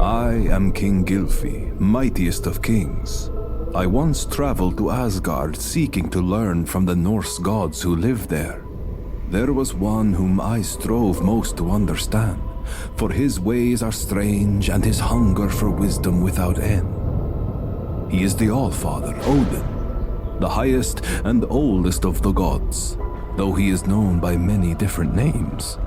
I am King Gylfi, mightiest of kings. I once traveled to Asgard seeking to learn from the Norse gods who lived there. There was one whom I strove most to understand, for his ways are strange and his hunger for wisdom without end. He is the Allfather, Odin, the highest and oldest of the gods, though he is known by many different names.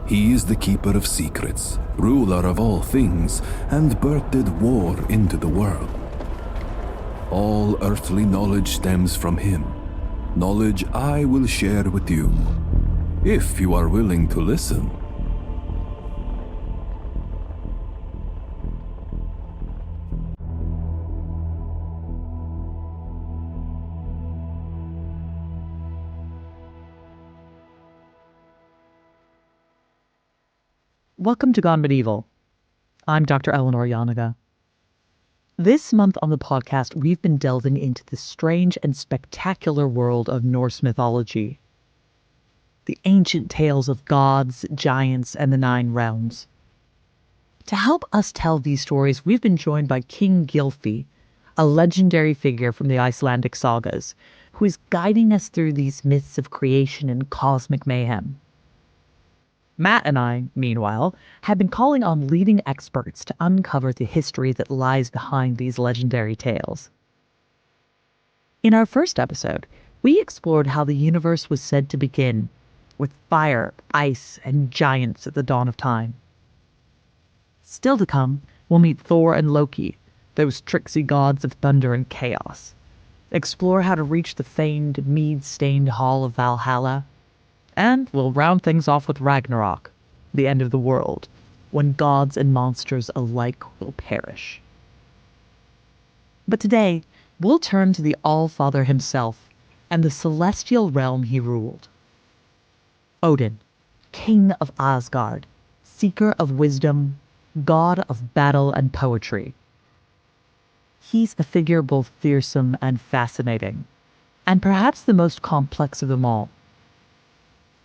He is the keeper of secrets, ruler of all things, and birthed war into the world. All earthly knowledge stems from him, knowledge I will share with you, if you are willing to listen. Welcome to Gone Medieval. I'm Dr. Eleanor Yanaga. This month on the podcast, we've been delving into the strange and spectacular world of Norse mythology. The ancient tales of gods, giants, and the Nine Realms. To help us tell these stories, we've been joined by King Gylfi, a legendary figure from the Icelandic sagas, who is guiding us through these myths of creation and cosmic mayhem. Matt and I, meanwhile, have been calling on leading experts to uncover the history that lies behind these legendary tales. In our first episode, we explored how the universe was said to begin, with fire, ice, and giants at the dawn of time. Still to come, we'll meet Thor and Loki, those tricksy gods of thunder and chaos, explore how to reach the famed mead-stained Hall of Valhalla, and we'll round things off with Ragnarok, the end of the world, when gods and monsters alike will perish. But today, we'll turn to the Allfather himself and the celestial realm he ruled. Odin, king of Asgard, seeker of wisdom, god of battle and poetry. He's a figure both fearsome and fascinating, and perhaps the most complex of them all.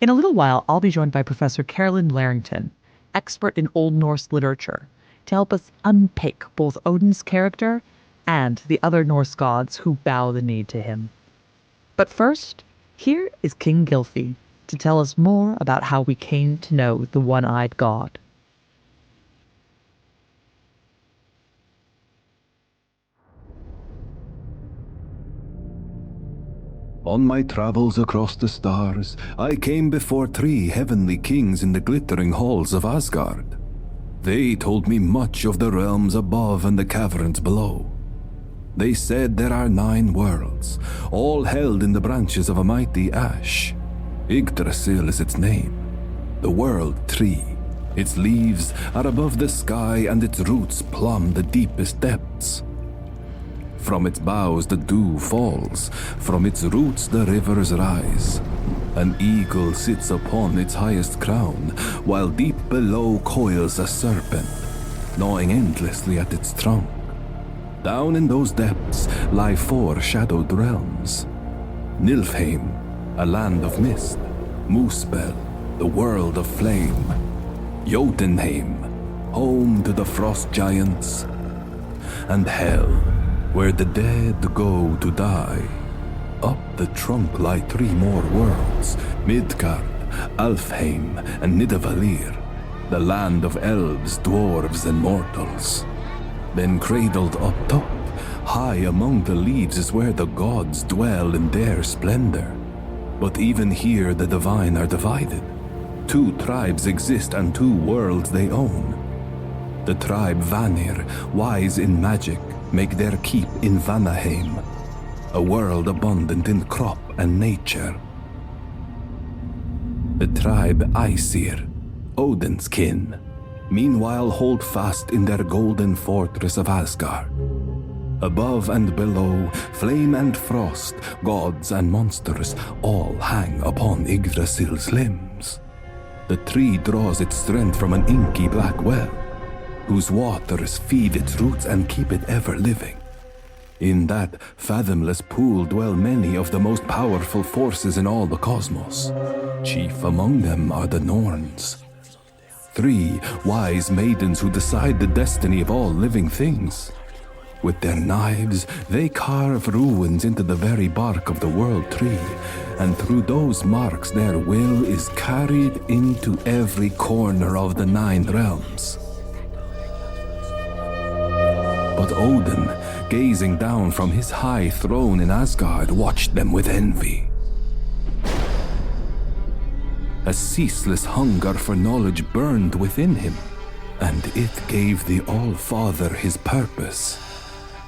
In a little while, I'll be joined by Professor Carolyn Larrington, expert in Old Norse literature, to help us unpick both Odin's character and the other Norse gods who bow the knee to him. But first, here is King Gylfi to tell us more about how we came to know the one-eyed god. On my travels across the stars, I came before 3 heavenly kings in the glittering halls of Asgard. They told me much of the realms above and the caverns below. They said there are 9 worlds, all held in the branches of a mighty ash. Yggdrasil is its name, the world tree. Its leaves are above the sky and its roots plumb the deepest depths. From its boughs the dew falls, from its roots the rivers rise. An eagle sits upon its highest crown, while deep below coils a serpent, gnawing endlessly at its trunk. Down in those depths lie 4 shadowed realms. Niflheim, a land of mist. Muspel, the world of flame. Jotunheim, home to the frost giants. And Hell, where the dead go to die. Up the trunk lie 3 more worlds, Midgard, Alfheim, and Nidavellir, the land of elves, dwarves, and mortals. Then cradled up top, high among the leaves is where the gods dwell in their splendor. But even here the divine are divided. 2 tribes exist and 2 worlds they own. The tribe Vanir, wise in magic, make their keep in Vanaheim, a world abundant in crop and nature. The tribe Aesir, Odin's kin, meanwhile hold fast in their golden fortress of Asgard. Above and below, flame and frost, gods and monsters, all hang upon Yggdrasil's limbs. The tree draws its strength from an inky black well, whose waters feed its roots and keep it ever living. In that fathomless pool dwell many of the most powerful forces in all the cosmos. Chief among them are the Norns. 3 wise maidens who decide the destiny of all living things. With their knives, they carve runes into the very bark of the world tree, and through those marks their will is carried into every corner of the 9 realms. But Odin, gazing down from his high throne in Asgard, watched them with envy. A ceaseless hunger for knowledge burned within him, and it gave the All-Father his purpose.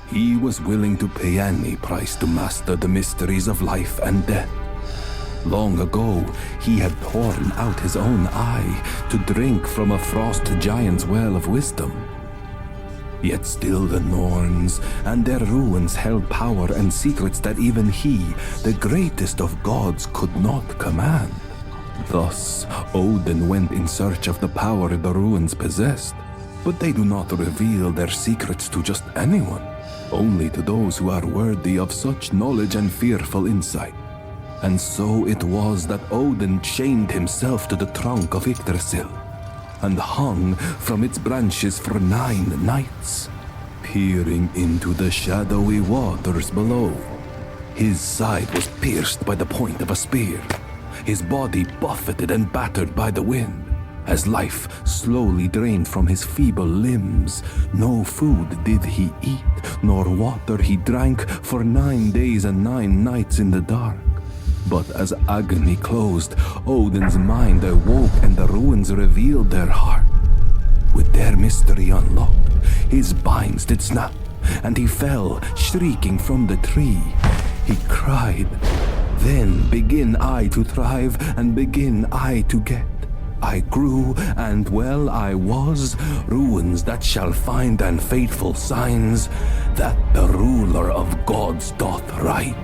He was willing to pay any price to master the mysteries of life and death. Long ago, he had torn out his own eye to drink from a frost giant's well of wisdom. Yet still the Norns and their ruins held power and secrets that even he, the greatest of gods, could not command. Thus, Odin went in search of the power the ruins possessed, but they do not reveal their secrets to just anyone, only to those who are worthy of such knowledge and fearful insight. And so it was that Odin chained himself to the trunk of Yggdrasil, and hung from its branches for 9 nights, peering into the shadowy waters below. His side was pierced by the point of a spear, his body buffeted and battered by the wind. As life slowly drained from his feeble limbs, no food did he eat, nor water he drank for 9 days and 9 nights in the dark. But as agony closed, Odin's mind awoke and the ruins revealed their heart. With their mystery unlocked, his binds did snap, and he fell, shrieking from the tree. He cried, "Then begin I to thrive, and begin I to get. I grew, and well I was, ruins that shall find and fateful signs, that the ruler of gods doth write."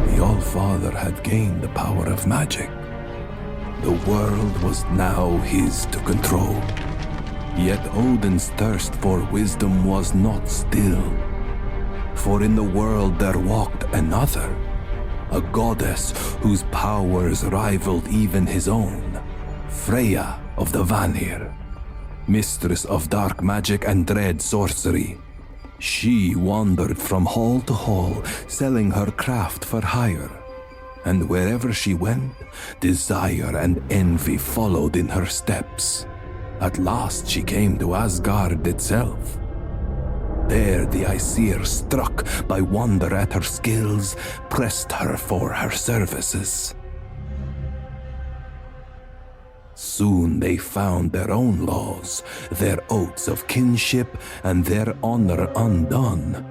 The All-Father had gained the power of magic. The world was now his to control. Yet Odin's thirst for wisdom was not still. For in the world there walked another, a goddess whose powers rivaled even his own, Freya of the Vanir, mistress of dark magic and dread sorcery. She wandered from hall to hall, selling her craft for hire, and wherever she went, desire and envy followed in her steps. At last she came to Asgard itself. There the Aesir, struck by wonder at her skills, pressed her for her services. Soon they found their own laws, their oaths of kinship, and their honor undone.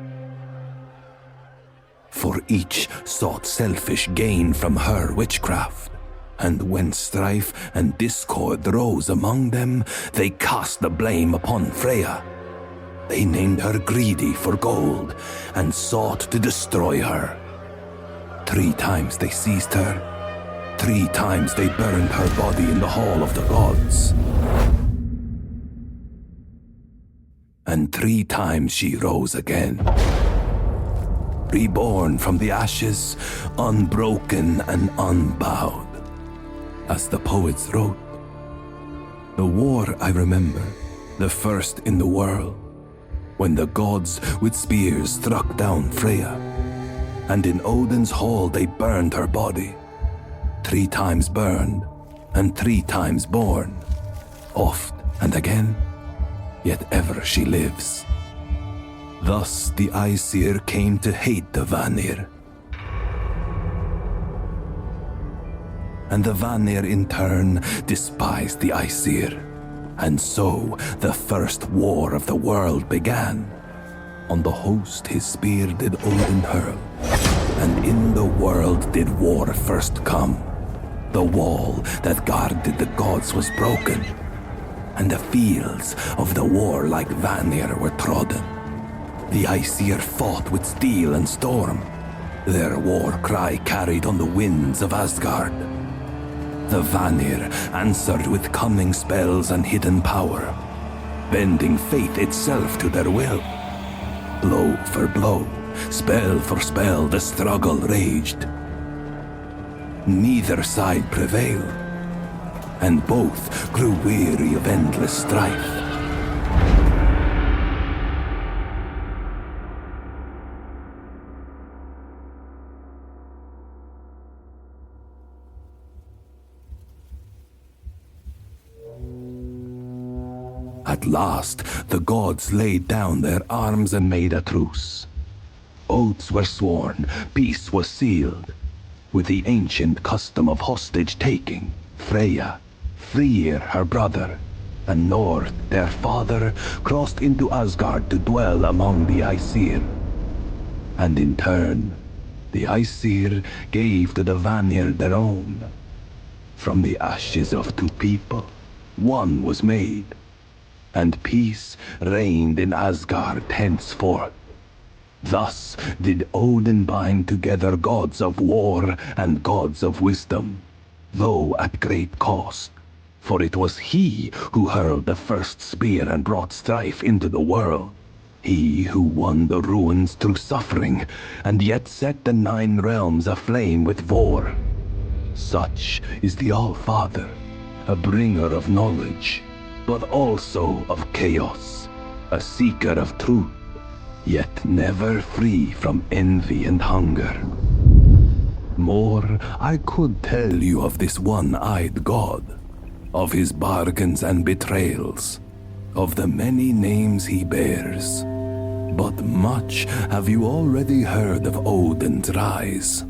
For each sought selfish gain from her witchcraft, and when strife and discord rose among them, they cast the blame upon Freya. They named her greedy for gold, and sought to destroy her. 3 times they seized her, 3 times they burned her body in the hall of the gods. And 3 times she rose again. Reborn from the ashes, unbroken and unbowed. As the poets wrote, "The war I remember, the first in the world, when the gods with spears struck down Freya, and in Odin's hall they burned her body. 3 times burned, and 3 times born, oft and again, yet ever she lives." Thus the Aesir came to hate the Vanir. And the Vanir in turn despised the Aesir. And so the first war of the world began. On the host his spear did Odin hurl, and in the world did war first come. The wall that guarded the gods was broken, and the fields of the warlike Vanir were trodden. The Aesir fought with steel and storm, their war cry carried on the winds of Asgard. The Vanir answered with cunning spells and hidden power, bending fate itself to their will. Blow for blow, spell for spell, the struggle raged. Neither side prevailed. and both grew weary of endless strife. At last, the gods laid down their arms and made a truce. Oaths were sworn, peace was sealed. With the ancient custom of hostage-taking, Freya, Freyr her brother, and Nord their father crossed into Asgard to dwell among the Aesir. And in turn, the Aesir gave to the Vanir their own. From the ashes of two people, one was made, and peace reigned in Asgard henceforth. Thus did Odin bind together gods of war and gods of wisdom, though at great cost. For it was he who hurled the first spear and brought strife into the world. He who won the ruins through suffering, and yet set the 9 realms aflame with war. Such is the All-Father, a bringer of knowledge, but also of chaos, a seeker of truth, yet never free from envy and hunger. More I could tell you of this one-eyed god, of his bargains and betrayals, of the many names he bears. But much have you already heard of Odin's rise.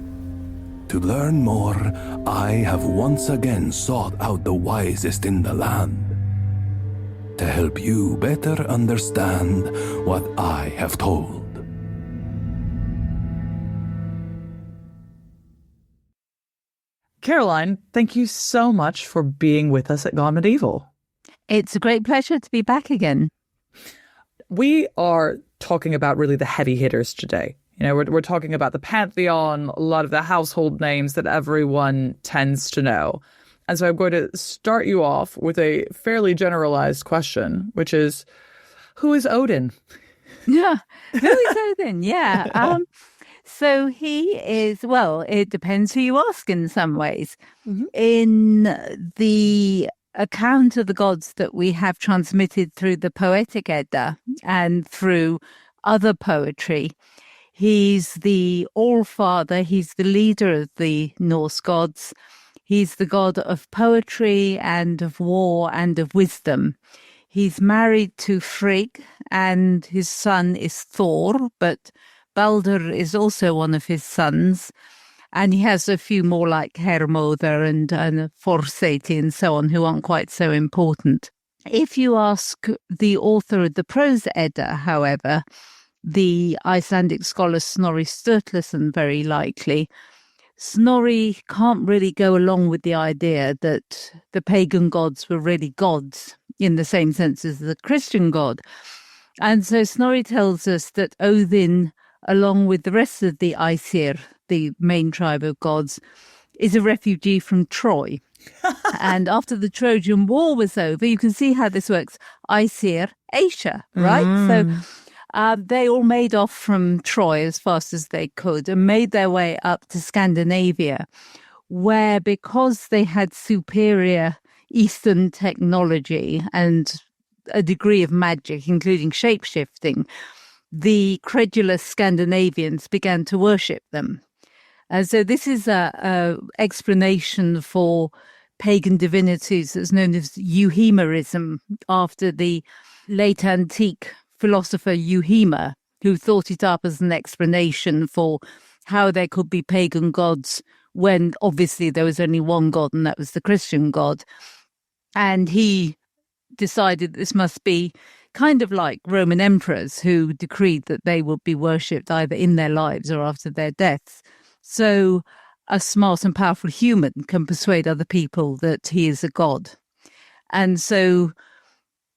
To learn more, I have once again sought out the wisest in the land, to help you better understand what I have told. Caroline, thank you so much for being with us at Gone Medieval. It's a great pleasure to be back again. We are talking about really the heavy hitters today. You know, we're talking about the pantheon, a lot of the household names that everyone tends to know. And so I'm going to start you off with a fairly generalized question, which is, who is Odin? Yeah, who is Odin? Yeah. So he is, well, it depends who you ask in some ways. Mm-hmm. In the account of the gods that we have transmitted through the Poetic Edda and through other poetry, he's the All-Father, he's the leader of the Norse gods. He's the god of poetry and of war and of wisdom. He's married to Frigg, and his son is Thor, but Baldur is also one of his sons. And he has a few more like Hermodr and Forseti and so on, who aren't quite so important. If you ask the author of the Prose Edda, however, the Icelandic scholar Snorri Sturluson, very likely, Snorri can't really go along with the idea that the pagan gods were really gods in the same sense as the Christian god. And so Snorri tells us that Odin, along with the rest of the Aesir, the main tribe of gods, is a refugee from Troy. And after the Trojan War was over, you can see how this works. Aesir, Asia, right? So they all made off from Troy as fast as they could and made their way up to Scandinavia, where because they had superior Eastern technology and a degree of magic, including shape-shifting, the credulous Scandinavians began to worship them. So this is a explanation for pagan divinities that's known as euhemerism, after the late antique philosopher Euhemer, who thought it up as an explanation for how there could be pagan gods when obviously there was only one god, and that was the Christian god. And he decided this must be kind of like Roman emperors who decreed that they would be worshipped either in their lives or after their deaths. So a smart and powerful human can persuade other people that he is a god. And so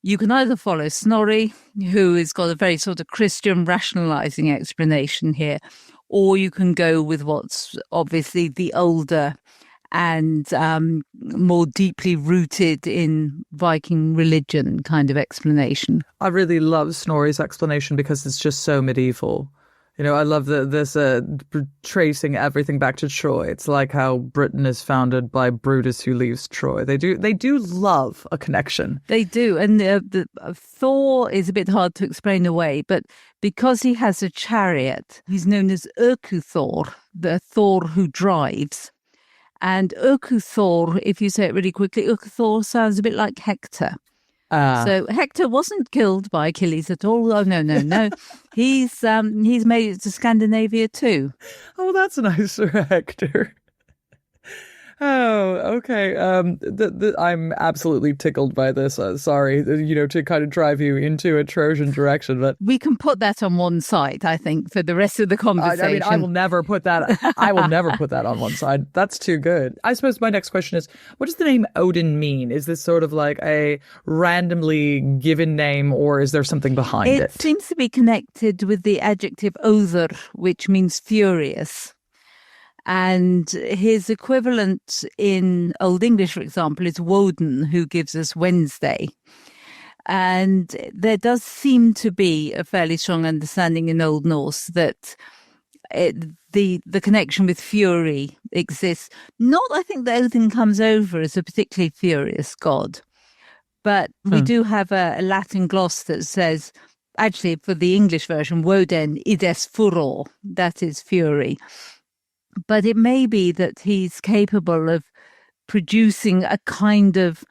you can either follow Snorri, who has got a very sort of Christian rationalizing explanation here, or you can go with what's obviously the older and more deeply rooted in Viking religion kind of explanation. I really love Snorri's explanation because it's just so medieval. I love this tracing everything back to Troy. It's like how Britain is founded by Brutus who leaves Troy. They do love a connection. They do. And Thor is a bit hard to explain away, but because he has a chariot, he's known as Thor, the Thor who drives. And Thor, if you say it really quickly, Thor sounds a bit like Hector. So Hector wasn't killed by Achilles at all. Oh, no. He's made it to Scandinavia too. Oh, that's nice for Hector. Oh, okay. I'm absolutely tickled by this. Sorry, to kind of drive you into a Trojan direction, but we can put that on one side, I think, for the rest of the conversation. I mean, I will never put that. I will never put that on one side. That's too good. I suppose my next question is, what does the name Odin mean? Is this sort of like a randomly given name, or is there something behind it? It seems to be connected with the adjective óður, which means furious. And his equivalent in Old English, for example, is Woden, who gives us Wednesday. And there does seem to be a fairly strong understanding in Old Norse that the connection with fury exists. Not, I think, that Odin comes over as a particularly furious god, but we do have a Latin gloss that says, actually, for the English version, Woden ides furor, that is fury. But it may be that he's capable of producing a kind of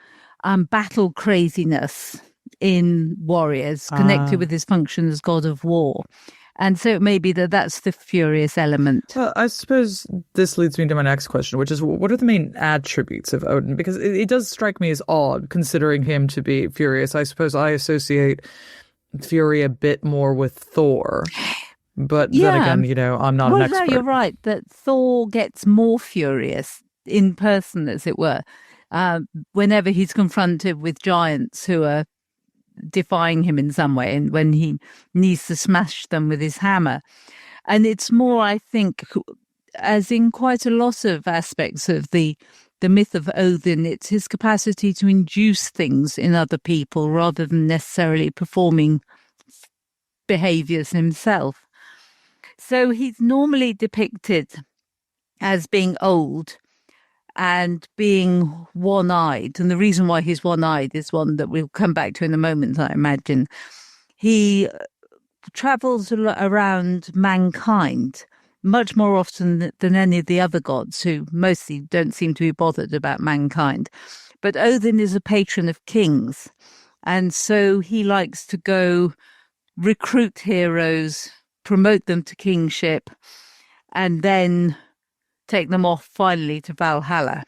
battle craziness in warriors connected with his function as god of war. And so it may be that that's the furious element. Well, I suppose this leads me to my next question, which is, what are the main attributes of Odin? Because it does strike me as odd, considering him to be furious. I suppose I associate fury a bit more with Thor. But then again, I'm not an expert. Well, no, you're right, that Thor gets more furious in person, as it were, whenever he's confronted with giants who are defying him in some way, and when he needs to smash them with his hammer. And it's more, I think, as in quite a lot of aspects of the myth of Odin, it's his capacity to induce things in other people rather than necessarily performing behaviors himself. So he's normally depicted as being old and being one-eyed. And the reason why he's one-eyed is one that we'll come back to in a moment, I imagine. He travels around mankind much more often than any of the other gods, who mostly don't seem to be bothered about mankind. But Odin is a patron of kings. And so he likes to go recruit heroes, promote them to kingship, and then take them off finally to Valhalla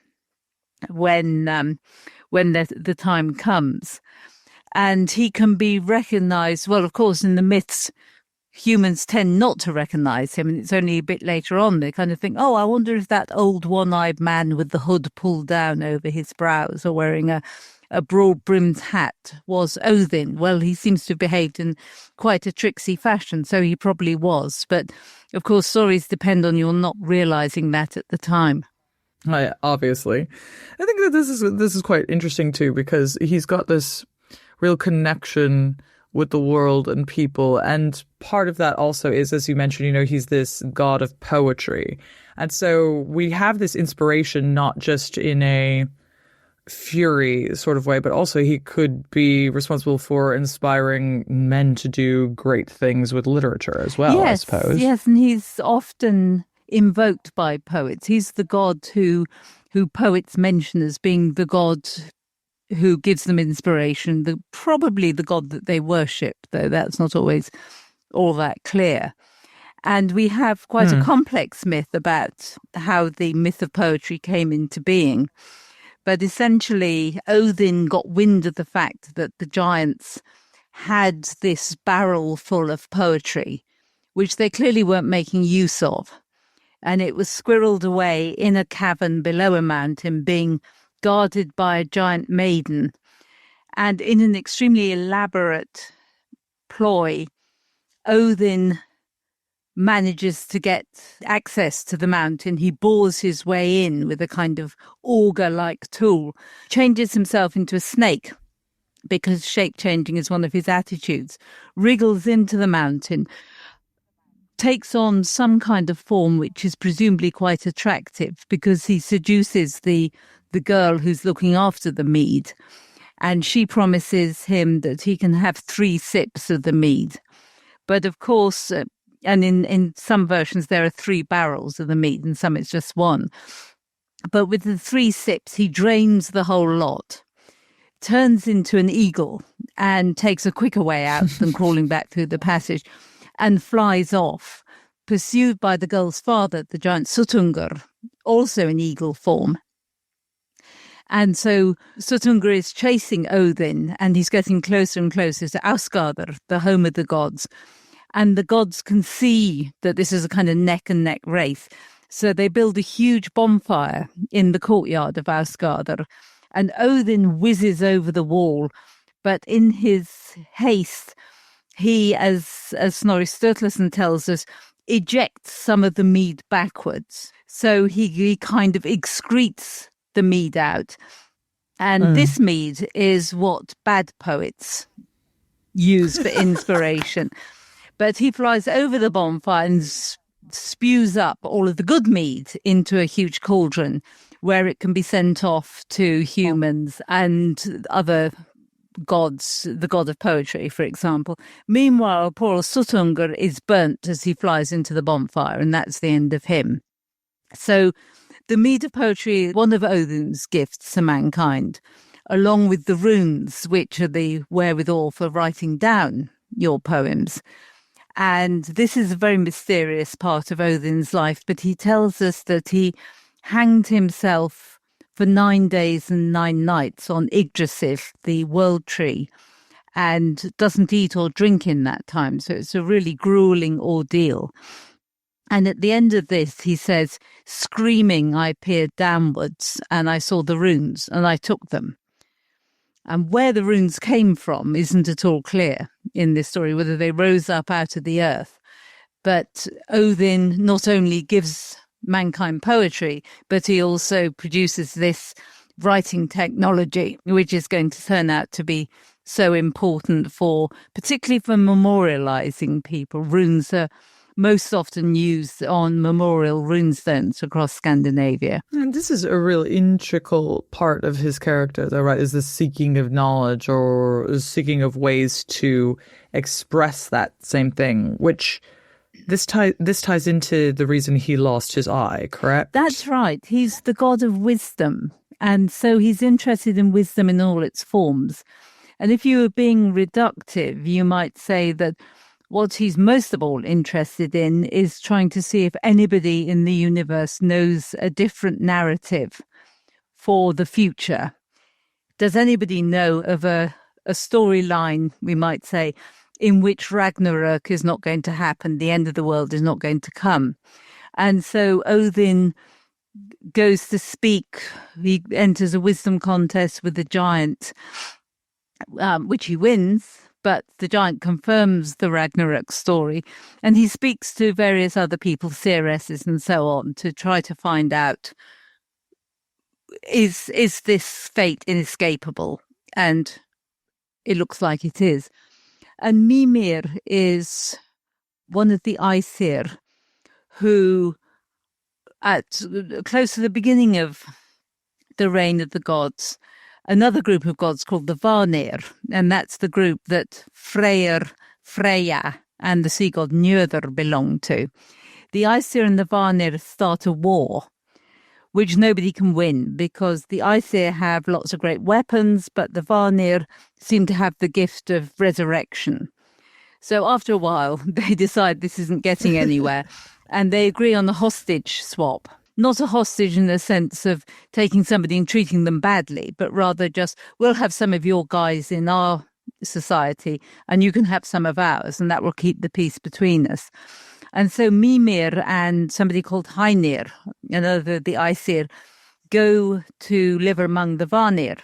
when the time comes. And he can be recognized, well, of course, in the myths, humans tend not to recognize him, and it's only a bit later on they kind of think, oh, I wonder if that old one-eyed man with the hood pulled down over his brows or wearing a broad-brimmed hat was Odin. Well, he seems to have behaved in quite a tricksy fashion, so he probably was. But, of course, stories depend on your not realizing that at the time. Obviously. I think that this is quite interesting, too, because he's got this real connection with the world and people. And part of that also is, as you mentioned, he's this god of poetry. And so we have this inspiration not just in a fury sort of way, but also he could be responsible for inspiring men to do great things with literature as well, I suppose. Yes, and he's often invoked by poets. He's the god who poets mention as being the god who gives them inspiration, probably the god that they worship, though that's not always all that clear. And we have quite a complex myth about how the myth of poetry came into being. But essentially, Odin got wind of the fact that the giants had this barrel full of poetry, which they clearly weren't making use of. And it was squirreled away in a cavern below a mountain, being guarded by a giant maiden. And in an extremely elaborate ploy, Odin manages to get access to the mountain. He bores his way in with a kind of auger-like tool, changes himself into a snake, because shape-changing is one of his attitudes, wriggles into the mountain, takes on some kind of form which is presumably quite attractive, because he seduces the girl who's looking after the mead, and she promises him that he can have 3 sips of the mead. But of course, and in some versions there are 3 barrels of the mead, and some it's just 1. But with the 3 sips, he drains the whole lot, turns into an eagle, and takes a quicker way out than crawling back through the passage, and flies off, pursued by the girl's father, the giant Suttungr, also in eagle form. And so Suttungr is chasing Odin, and he's getting closer and closer to Asgard, the home of the gods. And the gods can see that this is a kind of neck and neck race. So they build a huge bonfire in the courtyard of Asgard, and Odin whizzes over the wall. But in his haste, he, as Snorri Sturluson tells us, ejects some of the mead backwards. So he kind of excretes the mead out. And this mead is what bad poets use for inspiration. But he flies over the bonfire and spews up all of the good mead into a huge cauldron where it can be sent off to humans and other gods, the god of poetry, for example. Meanwhile, poor Suttungr is burnt as he flies into the bonfire, and that's the end of him. So the mead of poetry is one of Odin's gifts to mankind, along with the runes, which are the wherewithal for writing down your poems. And this is a very mysterious part of Odin's life, but he tells us that he hanged himself for 9 days and 9 nights on Yggdrasil, the world tree, and doesn't eat or drink in that time. So it's a really grueling ordeal. And at the end of this, he says, screaming, I peered downwards and I saw the runes and I took them. And where the runes came from isn't at all clear in this story, whether they rose up out of the earth. But Odin not only gives mankind poetry, but he also produces this writing technology, which is going to turn out to be so important particularly for memorializing people. Runes are most often used on memorial runestones across Scandinavia. And this is a real integral part of his character, though, right? Is the seeking of knowledge or seeking of ways to express that same thing, which this ties into the reason he lost his eye, correct? That's right. He's the god of wisdom. And so he's interested in wisdom in all its forms. And if you were being reductive, you might say that what he's most of all interested in is trying to see if anybody in the universe knows a different narrative for the future. Does anybody know of a storyline, we might say, in which Ragnarok is not going to happen, the end of the world is not going to come? And so Odin goes to speak. He enters a wisdom contest with the giant, which he wins. But the giant confirms the Ragnarok story, and he speaks to various other people, seeresses and so on, to try to find out, is this fate inescapable? And it looks like it is. And Mimir is one of the Aesir who, close to the beginning of the reign of the gods, another group of gods called the Vanir, and that's the group that Freyr, Freya, and the sea god Njörður belong to. The Aesir and the Vanir start a war, which nobody can win, because the Aesir have lots of great weapons, but the Vanir seem to have the gift of resurrection. So after a while, they decide this isn't getting anywhere, and they agree on a hostage swap. Not a hostage in the sense of taking somebody and treating them badly, but rather just, we'll have some of your guys in our society and you can have some of ours, and that will keep the peace between us. And so Mimir and somebody called Heinir, another the Aesir, go to live among the Vanir.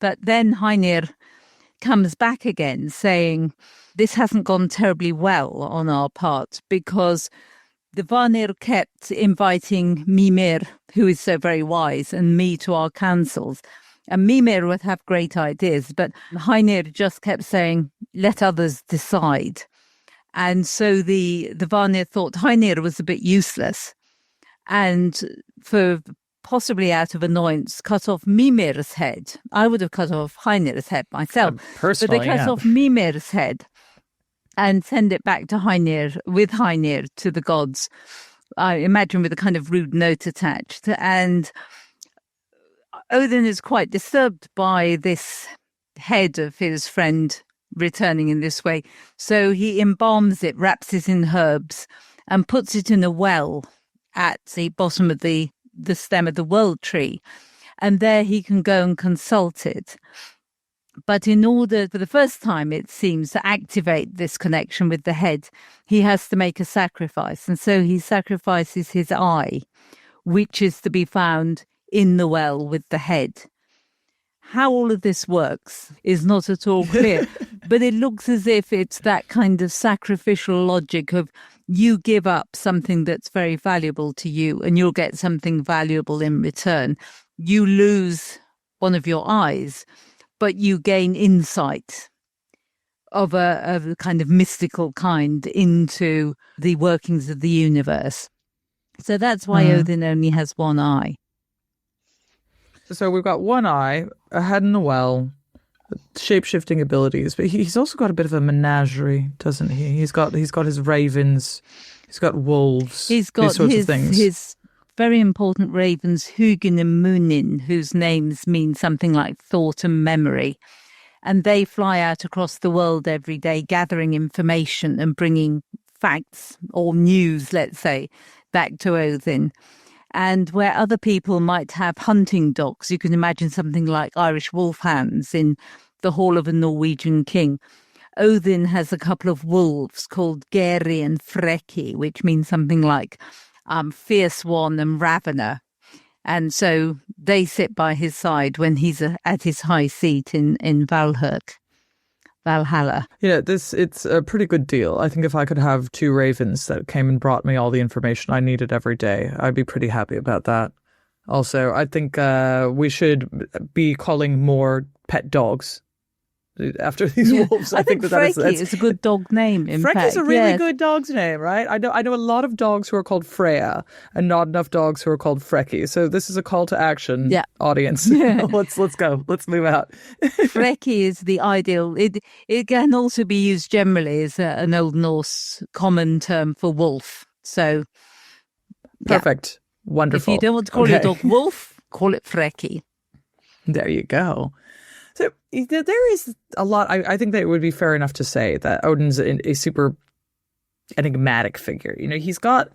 But then Heinir comes back again saying, this hasn't gone terribly well on our part, because the Vanir kept inviting Mimir, who is so very wise, and me to our councils. And Mimir would have great ideas, but Heinir just kept saying, let others decide. And so the Vanir thought Heinir was a bit useless. And for possibly out of annoyance, cut off Mimir's head. I would have cut off Heinir's head myself. Personally, but they cut off Mimir's head and send it back to Heinir, with Heinir, to the gods. I imagine with a kind of rude note attached. And Odin is quite disturbed by this head of his friend returning in this way. So he embalms it, wraps it in herbs, and puts it in a well at the bottom of the stem of the world tree. And there he can go and consult it. But in order, for the first time, it seems, to activate this connection with the head, he has to make a sacrifice. And so he sacrifices his eye, which is to be found in the well with the head. How all of this works is not at all clear, but it looks as if it's that kind of sacrificial logic of you give up something that's very valuable to you and you'll get something valuable in return. You lose one of your eyes, but you gain insight of a kind of mystical kind into the workings of the universe. So that's why Odin only has one eye. So we've got one eye, a head in the well, shape-shifting abilities, but he's also got a bit of a menagerie, doesn't he? He's got his ravens, he's got wolves, he's got these sorts of things. His very important ravens, Hugin and Munin, whose names mean something like thought and memory. And they fly out across the world every day, gathering information and bringing facts or news, let's say, back to Odin. And where other people might have hunting dogs, you can imagine something like Irish wolfhounds in the hall of a Norwegian king. Odin has a couple of wolves called Geri and Freki, which means something like fierce one and ravener. And so they sit by his side when he's at his high seat in Valhalla. Yeah, it's a pretty good deal. I think if I could have two ravens that came and brought me all the information I needed every day, I'd be pretty happy about that. Also, I think we should be calling more pet dogs after these wolves. I think that's a good dog name. In fact, Freckie's a really good dog's name, right? I know a lot of dogs who are called Freya, and not enough dogs who are called Freckie. So this is a call to action, audience. Let's go. Let's move out. Freckie is the ideal. It can also be used generally as an Old Norse common term for wolf. So perfect, wonderful. If you don't want to call your dog wolf, call it Freckie. There you go. So there is a lot. I think that it would be fair enough to say that Odin's a super enigmatic figure. You know, he's got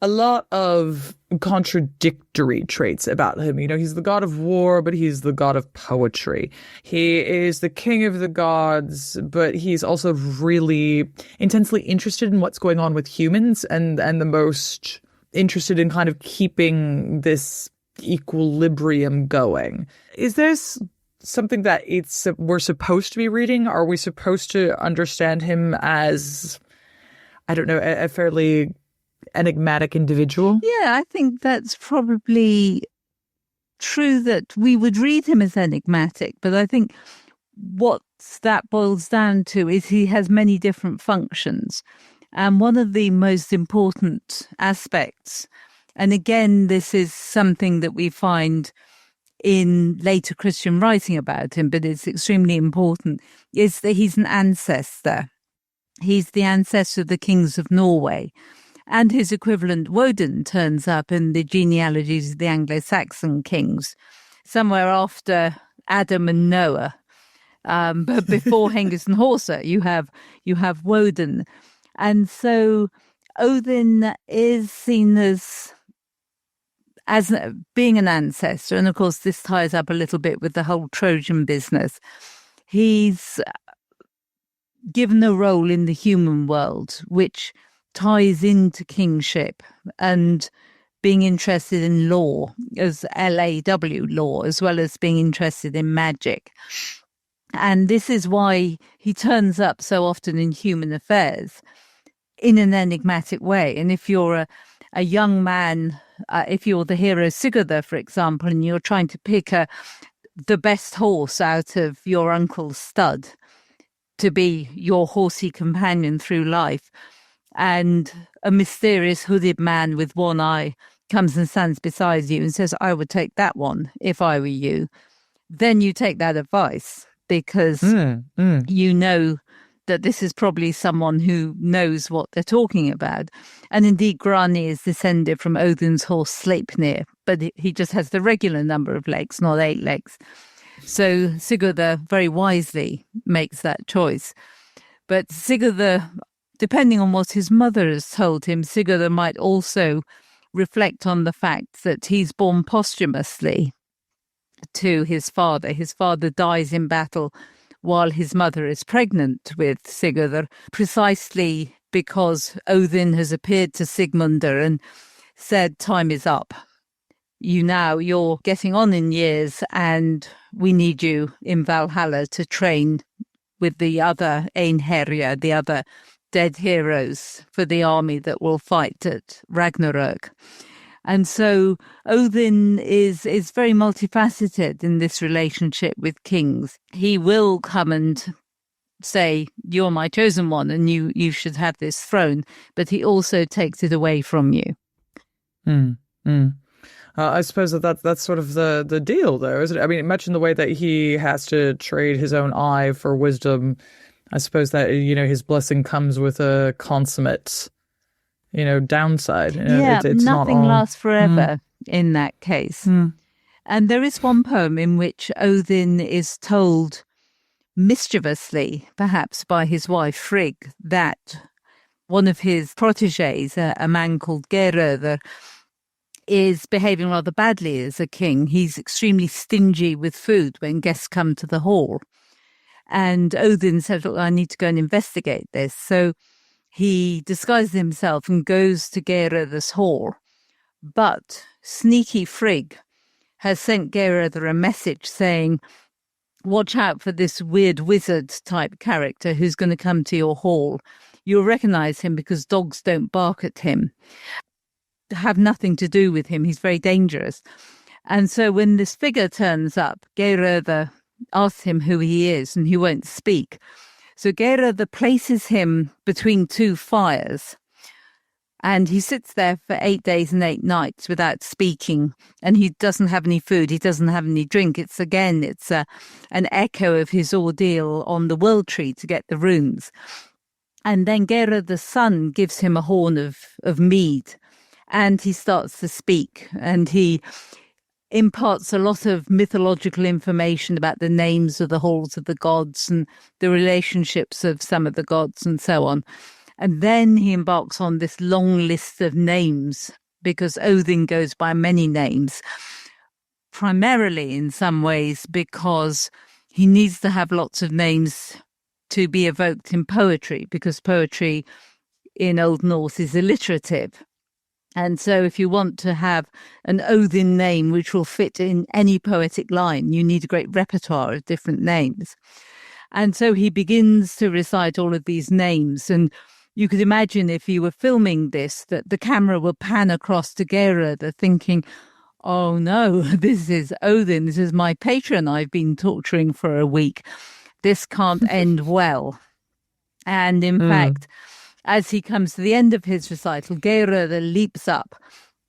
a lot of contradictory traits about him. You know, he's the god of war, but he's the god of poetry. He is the king of the gods, but he's also really intensely interested in what's going on with humans and the most interested in kind of keeping this equilibrium going. Is this something that we're supposed to be reading? Are we supposed to understand him as, I don't know, a fairly enigmatic individual? Yeah, I think that's probably true that we would read him as enigmatic, but I think what that boils down to is he has many different functions. And one of the most important aspects, and again, this is something that we find in later Christian writing about him, but it's extremely important, is that he's an ancestor. He's the ancestor of the kings of Norway. And his equivalent Woden turns up in the genealogies of the Anglo-Saxon kings, somewhere after Adam and Noah. But before Hengist and Horsa, you have Woden. And so Odin is seen as being an ancestor. And of course, this ties up a little bit with the whole Trojan business. He's given a role in the human world, which ties into kingship and being interested in law, as LAW law, as well as being interested in magic. And this is why he turns up so often in human affairs in an enigmatic way. And if you're a young man, if you're the hero Sigurður, for example, and you're trying to pick the best horse out of your uncle's stud to be your horsey companion through life, and a mysterious hooded man with one eye comes and stands beside you and says, I would take that one if I were you, then you take that advice because you know that this is probably someone who knows what they're talking about. And indeed, Grani is descended from Odin's horse Sleipnir, but he just has the regular number of legs, not 8 legs. So Sigurður very wisely makes that choice. But Sigurður, depending on what his mother has told him, Sigurður might also reflect on the fact that he's born posthumously to his father. His father dies in battle while his mother is pregnant with Sigurður, precisely because Odin has appeared to Sigmundur and said, time is up. You're getting on in years and we need you in Valhalla to train with the other Einherjar, the other dead heroes for the army that will fight at Ragnarök. And so Odin is very multifaceted in this relationship with kings. He will come and say, you're my chosen one and you should have this throne, but he also takes it away from you. I suppose that's sort of the deal, though, isn't it? I mean, imagine the way that he has to trade his own eye for wisdom. I suppose that, his blessing comes with a consummate, downside. It's nothing lasts forever in that case. And there is one poem in which Odin is told mischievously, perhaps by his wife Frigg, that one of his protégés, a man called Geirröður, is behaving rather badly as a king. He's extremely stingy with food when guests come to the hall. And Odin said, look, I need to go and investigate this. So he disguises himself and goes to Geirröður's hall. But sneaky Frigg has sent Geirröður a message saying, watch out for this weird wizard type character who's going to come to your hall. You'll recognize him because dogs don't bark at him. Have nothing to do with him. He's very dangerous. And so when this figure turns up, Geirröður asks him who he is and he won't speak. So Geirröður places him between 2 fires and he sits there for 8 days and 8 nights without speaking, and he doesn't have any food, he doesn't have any drink. It's an echo of his ordeal on the World Tree to get the runes. And then Geirröður's son gives him a horn of mead, and he starts to speak, and he imparts a lot of mythological information about the names of the halls of the gods and the relationships of some of the gods and so on. And then he embarks on this long list of names, because Odin goes by many names, primarily in some ways because he needs to have lots of names to be evoked in poetry, because poetry in Old Norse is alliterative. And so if you want to have an Odin name which will fit in any poetic line, you need a great repertoire of different names. And so he begins to recite all of these names. And you could imagine if you were filming this, that the camera will pan across to Geirröður thinking, oh no, this is Odin. This is my patron I've been torturing for a week. This can't end well. And in fact, as he comes to the end of his recital, Geirröður leaps up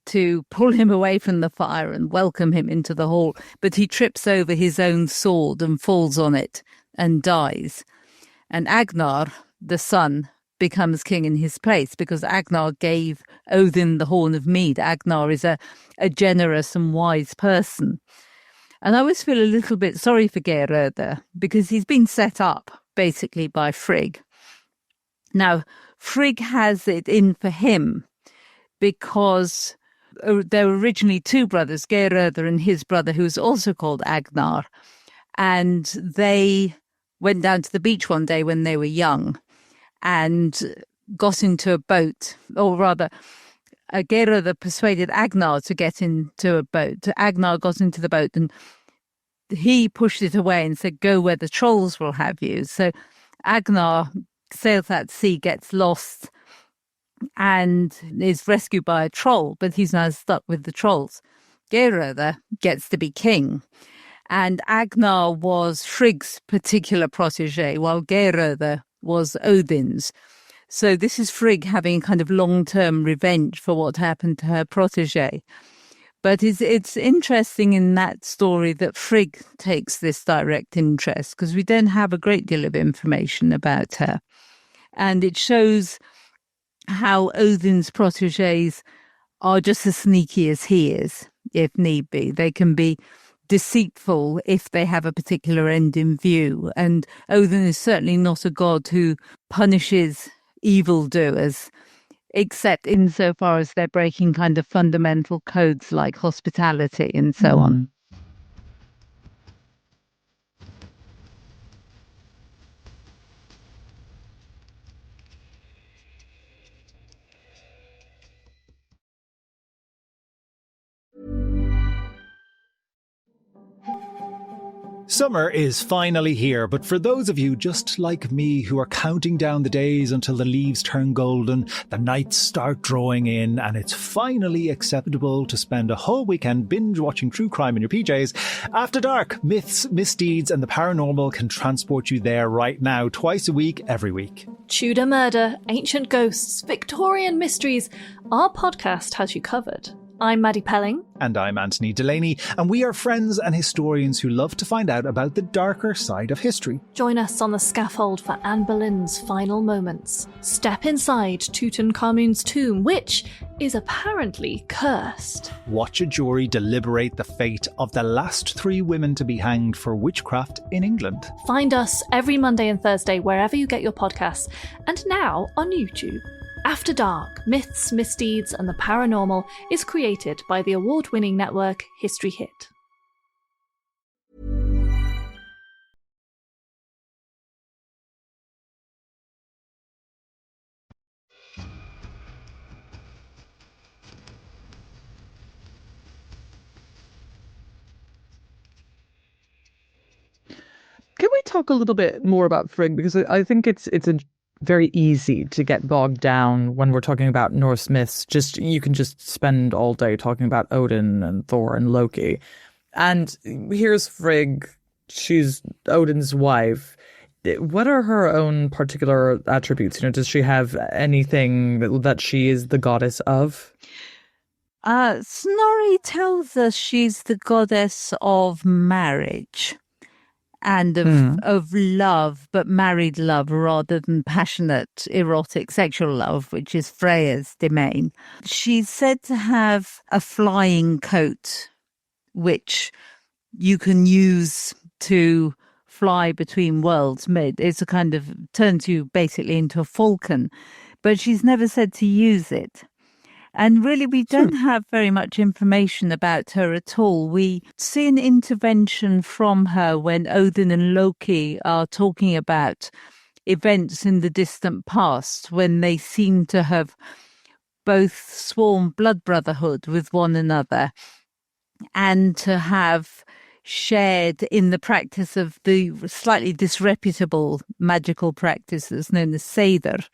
to pull him away from the fire and welcome him into the hall. But he trips over his own sword and falls on it and dies. And Agnar, the son, becomes king in his place, because Agnar gave Odin the horn of mead. Agnar is a generous and wise person. And I always feel a little bit sorry for Geirröður, because he's been set up basically by Frigg. Now, Frigg has it in for him because there were originally 2 brothers, Geirröður and his brother, who was also called Agnar. And they went down to the beach one day when they were young and got into a boat, or rather, Geirröður persuaded Agnar to get into a boat. Agnar got into the boat and he pushed it away and said, go where the trolls will have you. So Agnar sails at sea, gets lost, and is rescued by a troll, but he's now stuck with the trolls. Geirröður gets to be king. And Agnar was Frigg's particular protege, while Geirröður was Odin's. So this is Frigg having kind of long-term revenge for what happened to her protege. But it's interesting in that story that Frigg takes this direct interest, because we don't have a great deal of information about her. And it shows how Odin's proteges are just as sneaky as he is, if need be. They can be deceitful if they have a particular end in view. And Odin is certainly not a god who punishes evildoers, except insofar as they're breaking kind of fundamental codes like hospitality and so on. Summer is finally here, but for those of you just like me who are counting down the days until the leaves turn golden, the nights start drawing in, and it's finally acceptable to spend a whole weekend binge-watching true crime in your PJs, After Dark, myths, misdeeds, and the paranormal can transport you there right now, twice a week, every week. Tudor murder, ancient ghosts, Victorian mysteries, our podcast has you covered. I'm Maddie Pelling. And I'm Anthony Delaney, and we are friends and historians who love to find out about the darker side of history. Join us on the scaffold for Anne Boleyn's final moments. Step inside Tutankhamun's tomb, which is apparently cursed. Watch a jury deliberate the fate of the last 3 women to be hanged for witchcraft in England. Find us every Monday and Thursday wherever you get your podcasts, and now on YouTube. After Dark, Myths, Misdeeds and the Paranormal is created by the award-winning network History Hit. Can we talk a little bit more about Frigg? Because I think it's very easy to get bogged down when we're talking about Norse myths. You can just spend all day talking about Odin and Thor and Loki. And here's Frigg. She's Odin's wife. What are her own particular attributes? Does she have anything that she is the goddess of? Snorri tells us she's the goddess of marriage and of love, but married love rather than passionate, erotic, sexual love, which is Freya's domain. She's said to have a flying coat, which you can use to fly between worlds. It's a kind of, turns you basically into a falcon, but she's never said to use it. And really, we don't have very much information about her at all. We see an intervention from her when Odin and Loki are talking about events in the distant past, when they seem to have both sworn blood brotherhood with one another and to have shared in the practice of the slightly disreputable magical practices known as Seidr.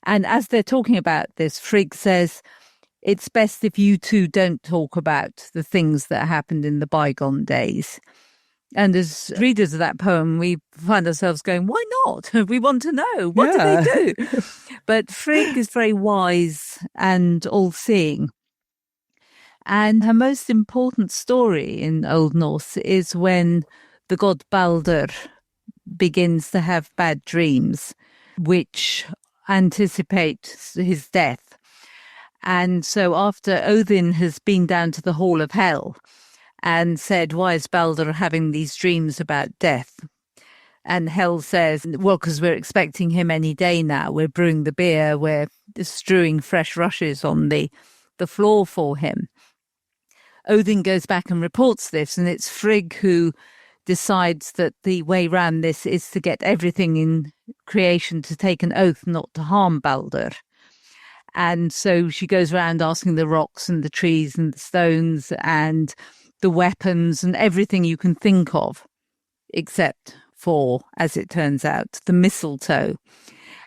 And as they're talking about this, Frigg says, it's best if you two don't talk about the things that happened in the bygone days. And as readers of that poem, we find ourselves going, why not? We want to know. What did they do? But Frigg is very wise and all-seeing. And her most important story in Old Norse is when the god Balder begins to have bad dreams, which anticipate his death. And so after Odin has been down to the Hall of Hell and said, why is Balder having these dreams about death? And Hel says, well, because we're expecting him any day now. We're brewing the beer. We're strewing fresh rushes on the floor for him. Odin goes back and reports this, and it's Frigg who decides that the way round this is to get everything in creation to take an oath not to harm Balder. And so she goes around asking the rocks and the trees and the stones and the weapons and everything you can think of, except for, as it turns out, the mistletoe.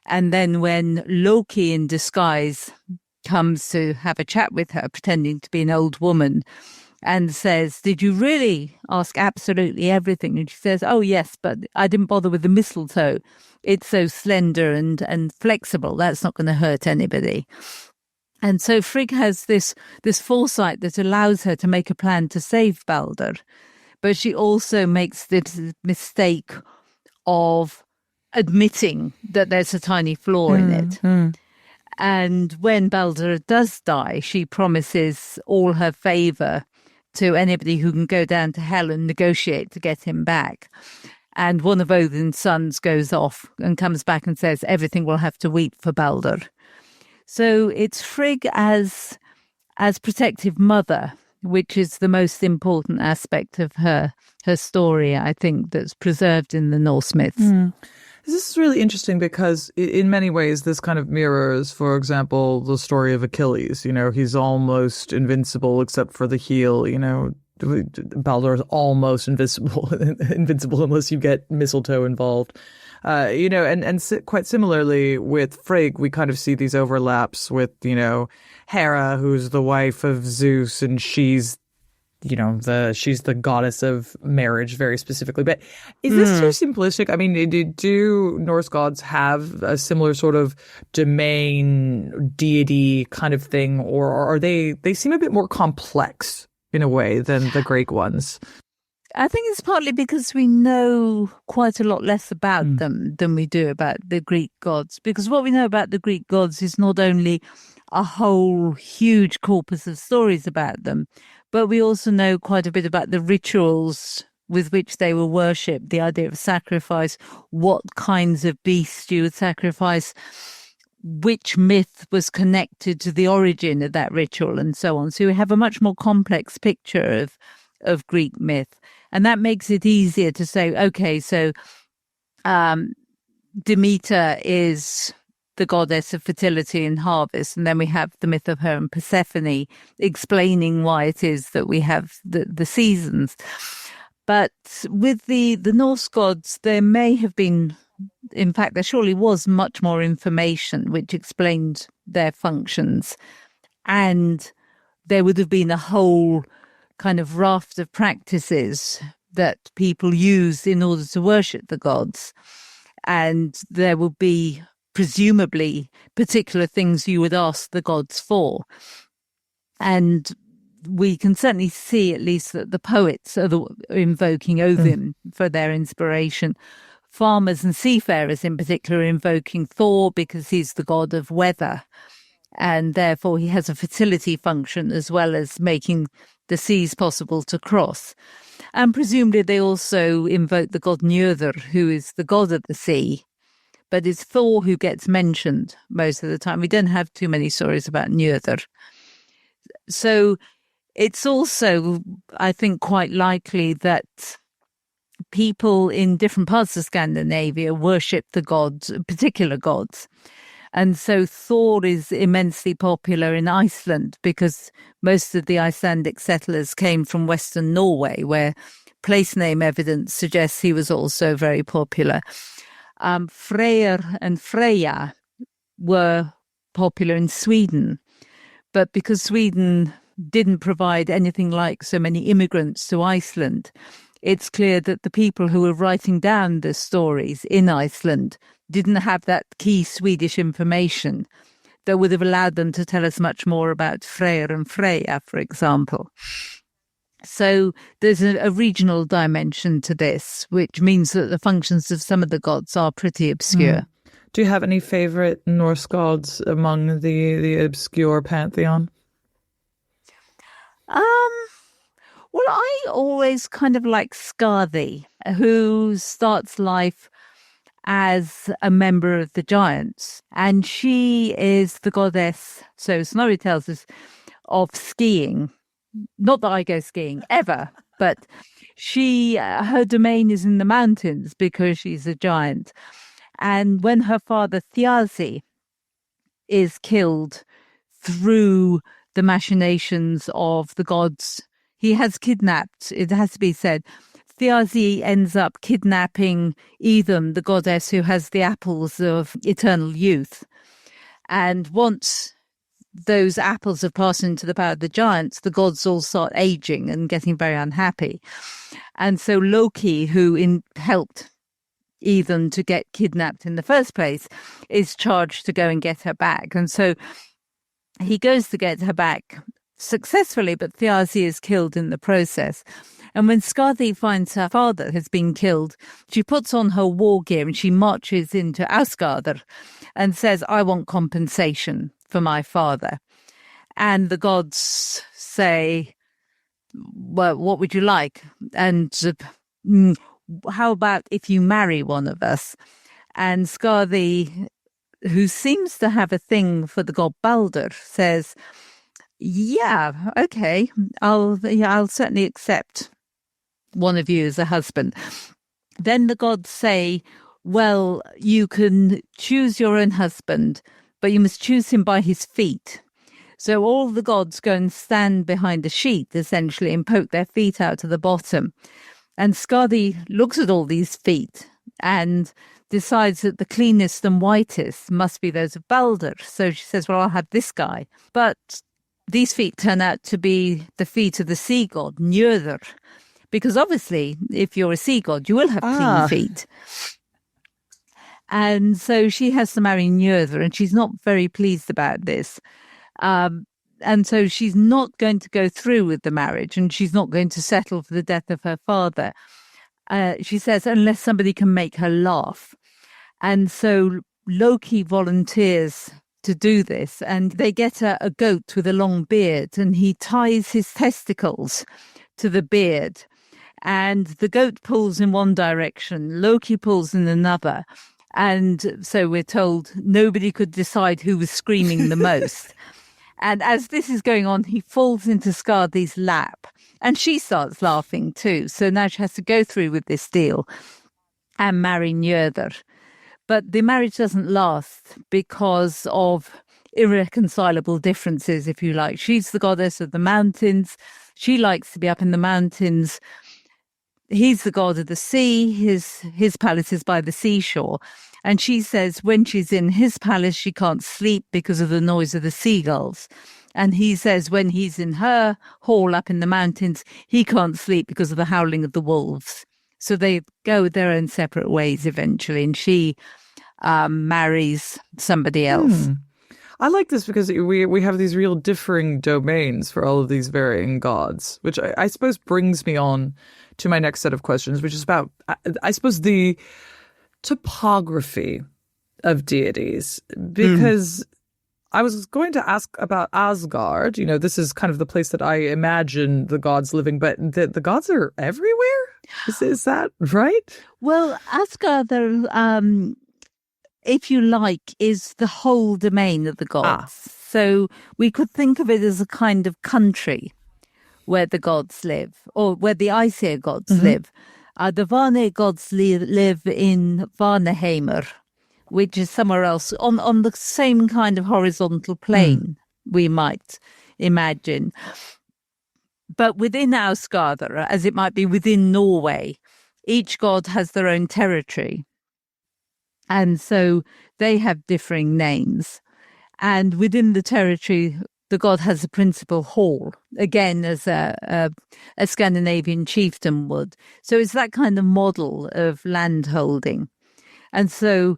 And then when Loki in disguise comes to have a chat with her, pretending to be an old woman, and says, "Did you really ask absolutely everything?" And she says, "Oh, yes, but I didn't bother with the mistletoe. It's so slender and flexible. That's not going to hurt anybody." And so Frigg has this foresight that allows her to make a plan to save Balder. But she also makes this mistake of admitting that there's a tiny flaw in it. And when Balder does die, she promises all her favour to anybody who can go down to hell and negotiate to get him back. And one of Odin's sons goes off and comes back and says everything will have to wait for Balder. So it's Frigg as protective mother, which is the most important aspect of her story, I think, that's preserved in the Norse myths. This is really interesting because in many ways this kind of mirrors, for example, the story of Achilles. You know, he's almost invincible except for the heel. You know, Baldur is almost invincible unless you get mistletoe involved. You know, and quite similarly with Frigg, we kind of see these overlaps with, you know, Hera, who's the wife of Zeus, and she's, you know, she's the goddess of marriage very specifically. But is this too simplistic? I mean, do Norse gods have a similar sort of domain deity kind of thing, or are they seem a bit more complex in a way than the Greek ones? I think it's partly because we know quite a lot less about them than we do about the Greek gods. Because what we know about the Greek gods is not only a whole huge corpus of stories about them, but we also know quite a bit about the rituals with which they were worshipped, the idea of sacrifice, what kinds of beasts you would sacrifice, which myth was connected to the origin of that ritual, and so on. So we have a much more complex picture of Greek myth. And that makes it easier to say, okay, so Demeter is the goddess of fertility and harvest. And then we have the myth of her and Persephone explaining why it is that we have the seasons. But with the Norse gods, there may have been, in fact, there surely was much more information which explained their functions. And there would have been a whole kind of raft of practices that people use in order to worship the gods. And there will be presumably particular things you would ask the gods for. And we can certainly see at least that the poets are invoking Odin for their inspiration. Farmers and seafarers in particular are invoking Thor because he's the god of weather. And therefore he has a fertility function as well as making the seas possible to cross. And presumably they also invoke the god Njörður, who is the god of the sea. But it's Thor who gets mentioned most of the time. We don't have too many stories about Njörður. So it's also, I think, quite likely that people in different parts of Scandinavia worship the gods, particular gods. And so Thor is immensely popular in Iceland because most of the Icelandic settlers came from Western Norway, where place name evidence suggests he was also very popular. Freyr and Freya were popular in Sweden, but because Sweden didn't provide anything like so many immigrants to Iceland, it's clear that the people who were writing down the stories in Iceland didn't have that key Swedish information that would have allowed them to tell us much more about Freyr and Freya, for example. So there's a regional dimension to this, which means that the functions of some of the gods are pretty obscure. Do you have any favorite Norse gods among the obscure pantheon? Well, I always kind of like Skadi, who starts life as a member of the giants. And she is the goddess, so Snorri tells us, of skiing. Not that I go skiing ever, but her domain is in the mountains because she's a giant. And when her father Thiazi is killed through the machinations of the gods, he has kidnapped, it has to be said, Thiazi ends up kidnapping Idun, the goddess who has the apples of eternal youth. And once those apples have passed into the power of the giants, the gods all start aging and getting very unhappy. And so Loki, who helped Ethan to get kidnapped in the first place, is charged to go and get her back. And so he goes to get her back successfully, but Thiazi is killed in the process. And when Skadi finds her father has been killed, she puts on her war gear and she marches into Asgard and says, I want compensation for my father. And the gods say, well, what would you like? And how about if you marry one of us? And Skadi, who seems to have a thing for the god Balder, says, yeah, okay, I'll certainly accept one of you as a husband. Then the gods say, well, you can choose your own husband, but you must choose him by his feet. So all the gods go and stand behind a sheet, essentially, and poke their feet out to the bottom. And Skadi looks at all these feet and decides that the cleanest and whitest must be those of Balder. So she says, well, I'll have this guy. But these feet turn out to be the feet of the sea god, Njörður. Because obviously, if you're a sea god, you will have clean feet. And so she has to marry Njörður, and she's not very pleased about this. And so she's not going to go through with the marriage, and she's not going to settle for the death of her father. She says, unless somebody can make her laugh. And so Loki volunteers to do this, and they get a goat with a long beard, and he ties his testicles to the beard. And the goat pulls in one direction, Loki pulls in another. And so we're told nobody could decide who was screaming the most. And as this is going on, he falls into Skadi's lap and she starts laughing too. So now she has to go through with this deal and marry Njörður. But the marriage doesn't last because of irreconcilable differences, if you like. She's the goddess of the mountains. She likes to be up in the mountains. He's the god of the sea. His palace is by the seashore. And she says when she's in his palace, she can't sleep because of the noise of the seagulls. And he says when he's in her hall up in the mountains, he can't sleep because of the howling of the wolves. So they go their own separate ways eventually. And she marries somebody else. I like this because we have these real differing domains for all of these varying gods, which I suppose brings me on to my next set of questions, which is about, I suppose, the topography of deities. Because I was going to ask about Asgard. You know, this is kind of the place that I imagine the gods living, but the gods are everywhere? Is that right? Well, Asgard, if you like, is the whole domain of the gods. So we could think of it as a kind of country where the gods live, or where the Aesir gods live. The Vanir gods live in Vanaheimr, which is somewhere else on the same kind of horizontal plane, we might imagine. But within Asgard, as it might be within Norway, each god has their own territory. And so they have differing names. And within the territory, the god has a principal hall, again, as a Scandinavian chieftain would. So it's that kind of model of land holding. And so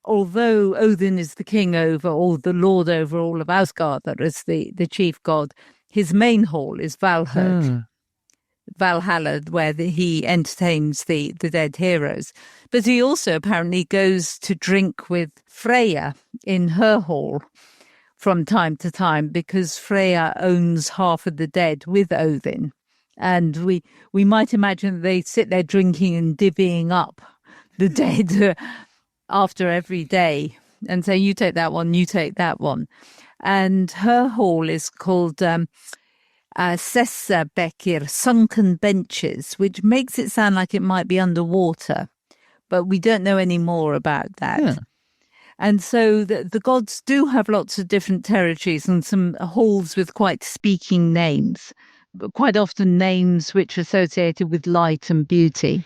although Odin is the king over, or the lord over all of Asgard, as the chief god, his main hall is Valhalla, where he entertains the dead heroes. But he also apparently goes to drink with Freya in her hall from time to time, because Freya owns half of the dead with Odin. And we might imagine they sit there drinking and divvying up the dead after every day and say, you take that one, you take that one. And her hall is called Sessabekkir, sunken benches, which makes it sound like it might be underwater, but we don't know any more about that. Yeah. And so the gods do have lots of different territories and some halls with quite speaking names, but quite often names which are associated with light and beauty.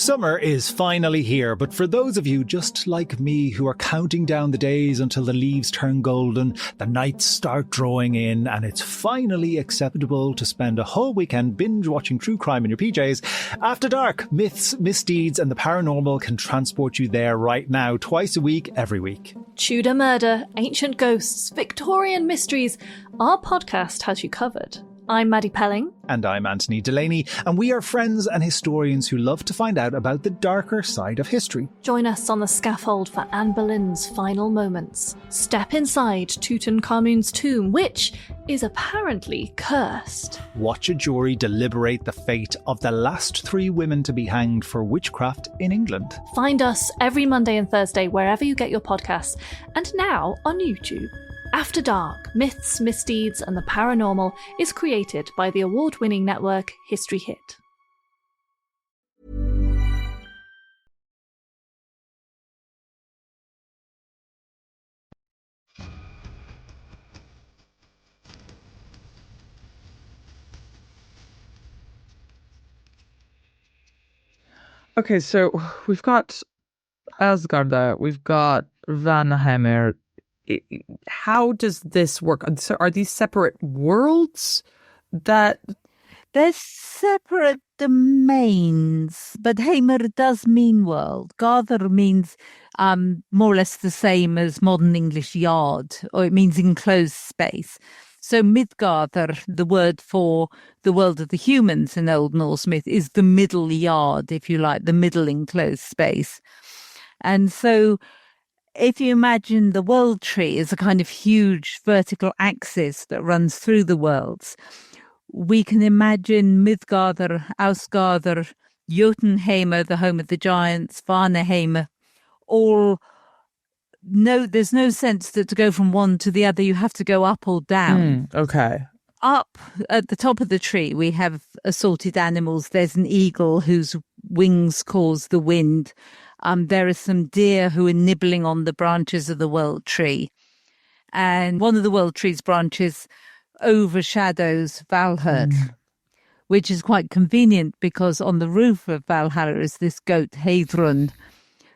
Summer is finally here, but for those of you just like me who are counting down the days until the leaves turn golden, the nights start drawing in, and it's finally acceptable to spend a whole weekend binge-watching true crime in your PJs, After Dark, myths, misdeeds, and the paranormal can transport you there right now, twice a week, every week. Tudor murder, ancient ghosts, Victorian mysteries. Our podcast has you covered. I'm Maddie Pelling. And I'm Anthony Delaney, and we are friends and historians who love to find out about the darker side of history. Join us on the scaffold for Anne Boleyn's final moments. Step inside Tutankhamun's tomb, which is apparently cursed. Watch a jury deliberate the fate of the last 3 women to be hanged for witchcraft in England. Find us every Monday and Thursday wherever you get your podcasts, and now on YouTube. After Dark, Myths, Misdeeds, and the Paranormal is created by the award-winning network History Hit. Okay, so we've got Asgard, we've got Vanhammer. How does this work? So are these separate worlds that... They're separate domains, but Heimer does mean world. Garther means more or less the same as modern English yard, or it means enclosed space. So Midgarther, the word for the world of the humans in Old Norse myth, is the middle yard, if you like, the middle enclosed space. And so if you imagine the world tree as a kind of huge vertical axis that runs through the worlds, we can imagine Midgarther, Asgarder, Jotunheimr, the home of the giants, Vanaheimr, all... No, there's no sense that to go from one to the other, you have to go up or down. Okay. Up at the top of the tree, we have assorted animals. There's an eagle whose wings cause the wind. There are some deer who are nibbling on the branches of the world tree. And one of the world tree's branches overshadows Valhalla, which is quite convenient because on the roof of Valhalla is this goat, Heidrun,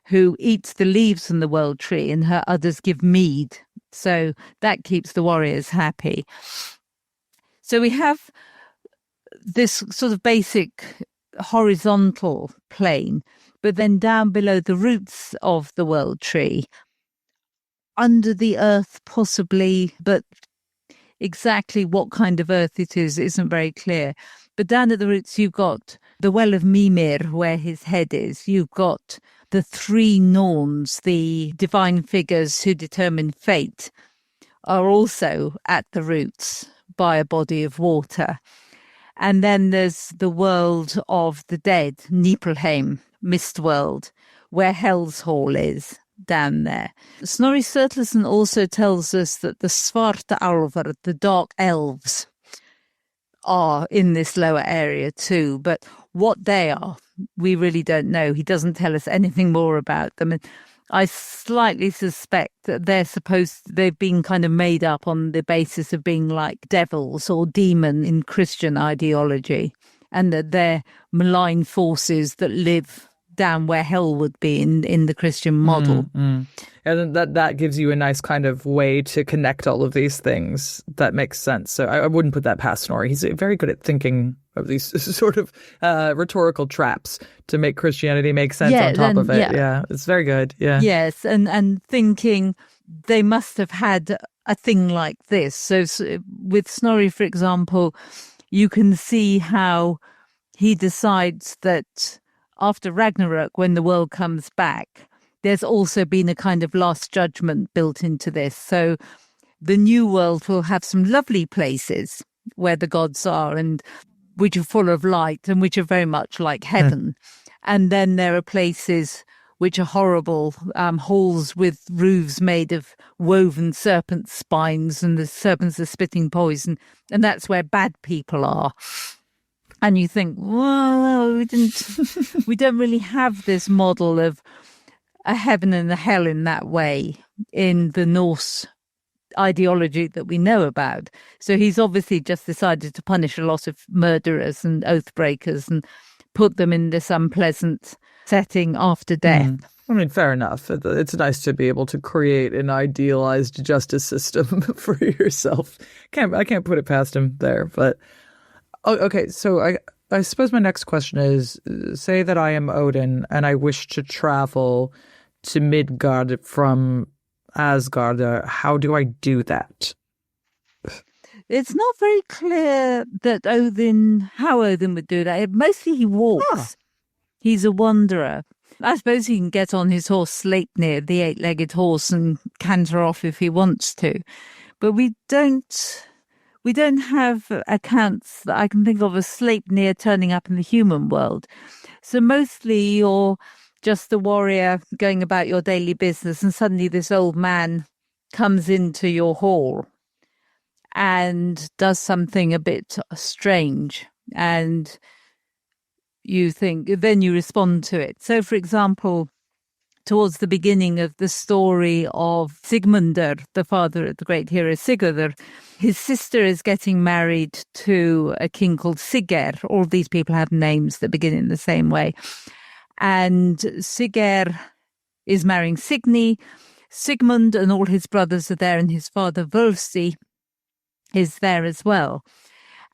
who eats the leaves from the world tree, and her udders give mead. So that keeps the warriors happy. So we have this sort of basic horizontal plane, but then down below the roots of the world tree, under the earth possibly, but exactly what kind of earth it is isn't very clear. But down at the roots, you've got the Well of Mimir, where his head is. You've got the 3 Norns, the divine figures who determine fate, are also at the roots by a body of water. And then there's the world of the dead, Niflheim, Mistworld, where Hell's Hall is down there. Snorri Sturluson also tells us that the Svartalvar, the dark elves, are in this lower area too, but what they are, we really don't know. He doesn't tell us anything more about them. And I slightly suspect that they've been kind of made up on the basis of being like devils or demon in Christian ideology, and that they're malign forces that live down where hell would be in the Christian model. And that gives you a nice kind of way to connect all of these things. That makes sense. So I wouldn't put that past Snorri. He's very good at thinking of these sort of rhetorical traps to make Christianity make sense on top of it. Yeah, it's very good. Yeah. Yes, and thinking they must have had a thing like this. So with Snorri, for example, you can see how he decides that after Ragnarok, when the world comes back, there's also been a kind of last judgment built into this. So the new world will have some lovely places where the gods are and which are full of light and which are very much like heaven. And then there are places which are horrible, halls with roofs made of woven serpent spines, and the serpents are spitting poison. And that's where bad people are. And you think, well, we don't really have this model of a heaven and a hell in that way in the Norse ideology that we know about. So he's obviously just decided to punish a lot of murderers and oath breakers and put them in this unpleasant setting after death. I mean, fair enough. It's nice to be able to create an idealized justice system for yourself. I can't put it past him there. But okay, so I suppose my next question is: say that I am Odin and I wish to travel to Midgard from Asgard. How do I do that? It's not very clear that how Odin would do that. Mostly he walks. He's a wanderer. I suppose he can get on his horse Sleipnir, the 8-legged horse, and canter off if he wants to. But we don't have accounts that I can think of Sleipnir turning up in the human world. So mostly you're just a warrior going about your daily business, and suddenly this old man comes into your hall and does something a bit strange, and you think, then you respond to it. So, for example, towards the beginning of the story of Sigmundur, the father of the great hero Sigurður, his sister is getting married to a king called Siggeir. All these people have names that begin in the same way. And Siggeir is marrying Signy. Sigmund and all his brothers are there, and his father Volsi is there as well.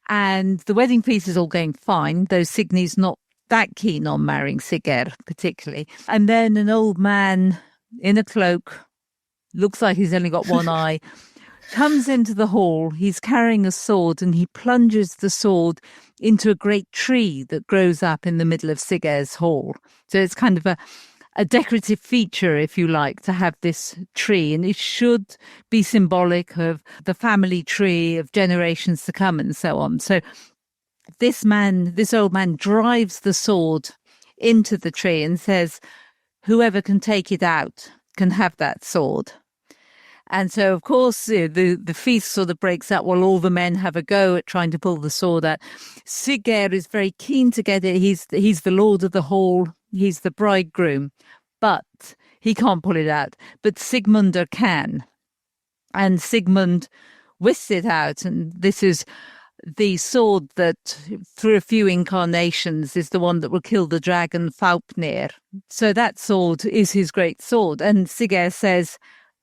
And the wedding feast is all going fine, though Signy's not that keen on marrying Siggeir particularly. And then an old man in a cloak, looks like he's only got one eye, comes into the hall. He's carrying a sword, and he plunges the sword into a great tree that grows up in the middle of Siggeir's hall. So it's kind of a decorative feature, if you like, to have this tree. And it should be symbolic of the family tree of generations to come and so on. So this old man drives the sword into the tree and says, whoever can take it out can have that sword. And so, of course, the feast sort of breaks up while all the men have a go at trying to pull the sword out. Siggeir is very keen to get it. He's the lord of the hall. He's the bridegroom, but he can't pull it out. But Sigmundur can. And Sigmund whisks it out. And this is the sword that, through a few incarnations, is the one that will kill the dragon Faupnir. So that sword is his great sword. And Siggeir says,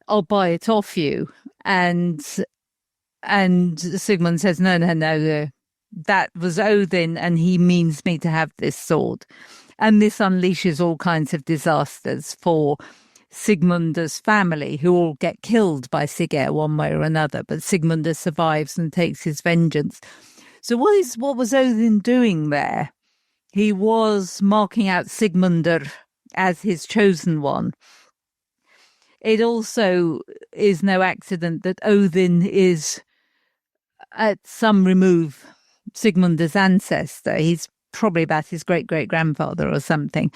I'll buy it off you. And Sigmund says, no, that was Odin, and he means me to have this sword. And this unleashes all kinds of disasters for Sigmundur's family, who all get killed by Siggeir one way or another. But Sigmundur survives and takes his vengeance. So what was Odin doing there? He was marking out Sigmundur as his chosen one. It also is no accident that Odin is at some remove Sigmundur's ancestor. He's probably about his great-great-grandfather or something.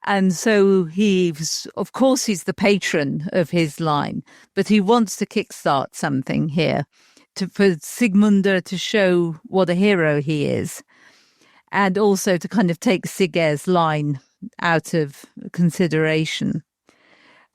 And so he's the patron of his line, but he wants to kickstart something here for Sigmundur to show what a hero he is, and also to kind of take Siggeir's line out of consideration.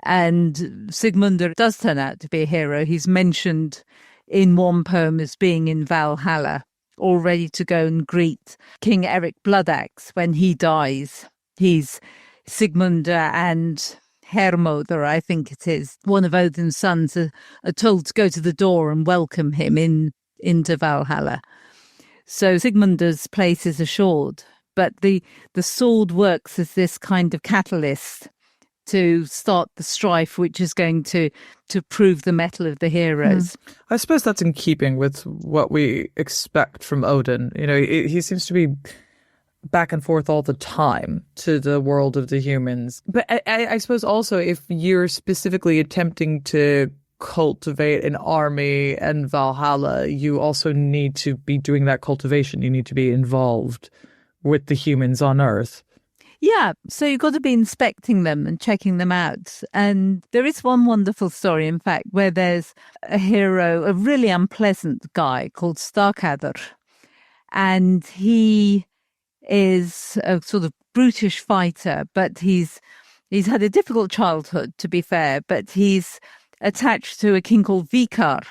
And Sigmundur does turn out to be a hero. He's mentioned in one poem as being in Valhalla, all ready to go and greet King Eric Bloodaxe when he dies. He's Sigmundur and Hermodr, I think it is, one of Odin's sons, are told to go to the door and welcome him into Valhalla. So Sigmundur's place is assured, but the sword works as this kind of catalyst to start the strife, which is going to prove the mettle of the heroes. I suppose that's in keeping with what we expect from Odin. You know, he seems to be back and forth all the time to the world of the humans. But I suppose also if you're specifically attempting to cultivate an army and Valhalla, you also need to be doing that cultivation. You need to be involved with the humans on Earth. Yeah, so you've got to be inspecting them and checking them out. And there is one wonderful story, in fact, where there's a hero, a really unpleasant guy called Starkadr. And he is a sort of brutish fighter, but he's had a difficult childhood, to be fair, but he's attached to a king called Vikar.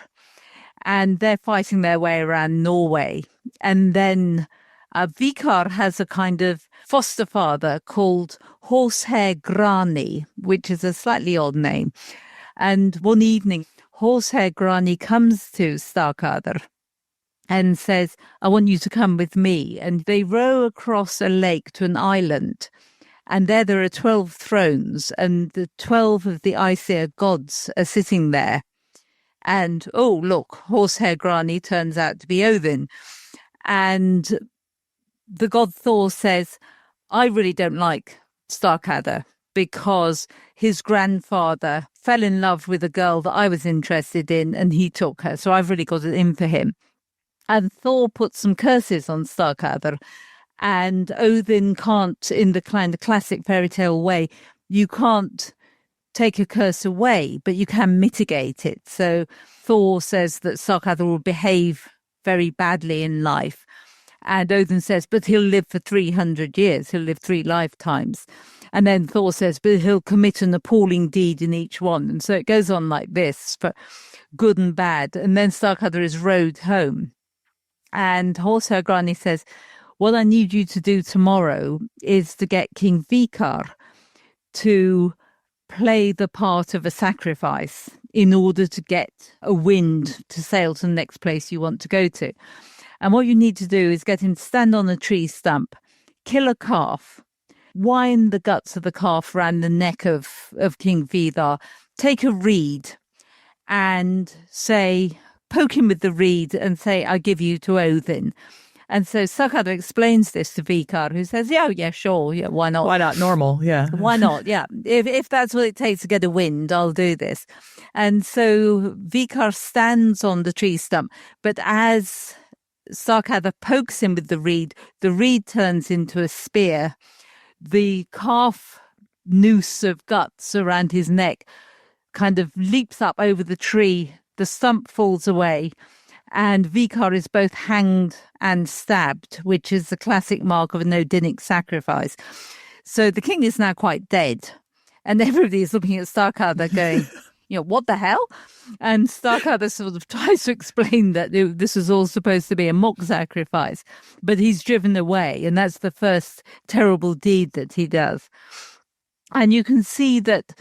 And they're fighting their way around Norway. And then Vikar has a kind of foster father called Horsehair Grani, which is a slightly odd name. And one evening, Horsehair Grani comes to Starkadr and says, I want you to come with me. And they row across a lake to an island. And there are 12 thrones, and the 12 of the Aesir gods are sitting there. And, oh, look, Horsehair Grani turns out to be Odin. And the god Thor says, I really don't like Starkadr because his grandfather fell in love with a girl that I was interested in and he took her. So I've really got it in for him. And Thor put some curses on Starkadr. And Odin can't, in the kind of classic fairy tale way, you can't take a curse away, but you can mitigate it. So Thor says that Starkadr will behave very badly in life. And Odin says, but he'll live for 300 years. He'll live 3 lifetimes. And then Thor says, but he'll commit an appalling deed in each one. And so it goes on like this for good and bad. And then Starkadr is rowed home. And Horsehair Grani says, what I need you to do tomorrow is to get King Vikar to play the part of a sacrifice in order to get a wind to sail to the next place you want to go to. And what you need to do is get him to stand on a tree stump, kill a calf, wind the guts of the calf around the neck of King Vidar, take a reed and say, poke him with the reed and say, I give you to Odin. And so Starkadr explains this to Vikar, who says, yeah, sure, yeah, why not? Why not? Normal, yeah. Why not? Yeah. If that's what it takes to get a wind, I'll do this. And so Vikar stands on the tree stump, but as Starkadr pokes him with the reed turns into a spear. The calf noose of guts around his neck kind of leaps up over the tree. The stump falls away. And Vikar is both hanged and stabbed, which is the classic mark of an Odinic sacrifice. So the king is now quite dead. And everybody is looking at Starkadr going, what the hell? And Starkadr sort of tries to explain that this is all supposed to be a mock sacrifice. But he's driven away. And that's the first terrible deed that he does. And you can see that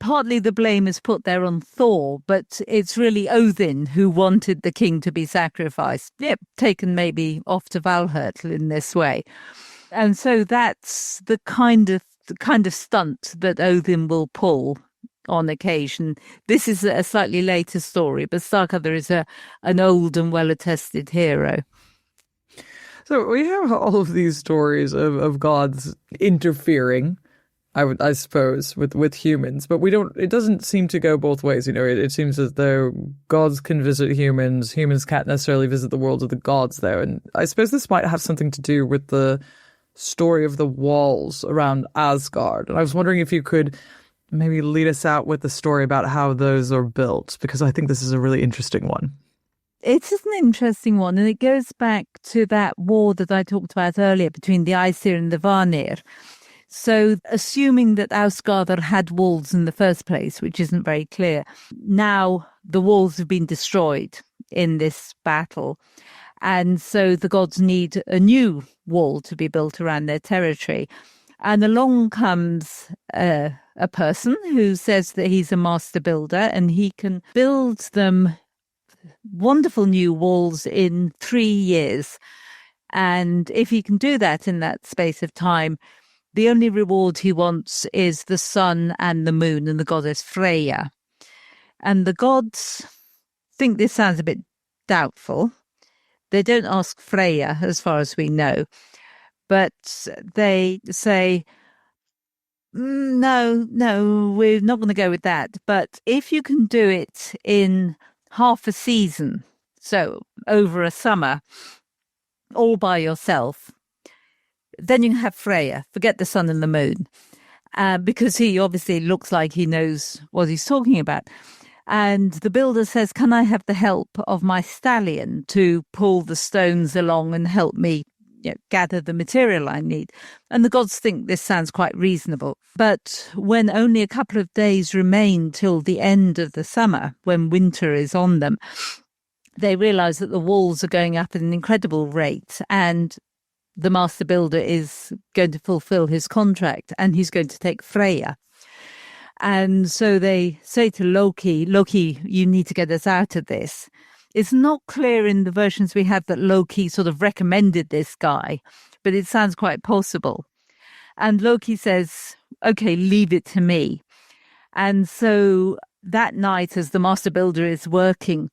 partly the blame is put there on Thor, but it's really Odin who wanted the king to be sacrificed. Taken maybe off to Valhalla in this way. And so that's the kind of stunt that Odin will pull on occasion. This is a slightly later story, but Starkadr is an old and well-attested hero. So we have all of these stories of gods interfering, I suppose, with humans, but it doesn't seem to go both ways. It seems as though gods can visit humans can't necessarily visit the world of the gods though. And I suppose this might have something to do with the story of the walls around Asgard. And I was wondering if you could maybe lead us out with the story about how those are built, because I think this is a really interesting one. It is an interesting one, and it goes back to that war that I talked about earlier between the Aesir and the Vanir. So assuming that Asgard had walls in the first place, which isn't very clear, now the walls have been destroyed in this battle. And so the gods need a new wall to be built around their territory. And along comes a person who says that he's a master builder and he can build them wonderful new walls in 3 years. And if he can do that in that space of time, the only reward he wants is the sun and the moon and the goddess Freya. And the gods think this sounds a bit doubtful. They don't ask Freya, as far as we know. But they say, no, we're not going to go with that. But if you can do it in half a season, so over a summer, all by yourself, then you can have Freya. Forget the sun and the moon. Because he obviously looks like he knows what he's talking about. And the builder says, can I have the help of my stallion to pull the stones along and help me gather the material I need? And the gods think this sounds quite reasonable. But when only a couple of days remain till the end of the summer, when winter is on them, they realize that the walls are going up at an incredible rate, and the master builder is going to fulfill his contract, and he's going to take Freya. And so they say to Loki, you need to get us out of this. It's not clear in the versions we have that Loki sort of recommended this guy, but it sounds quite possible. And Loki says, okay, leave it to me. And so that night, as the master builder is working,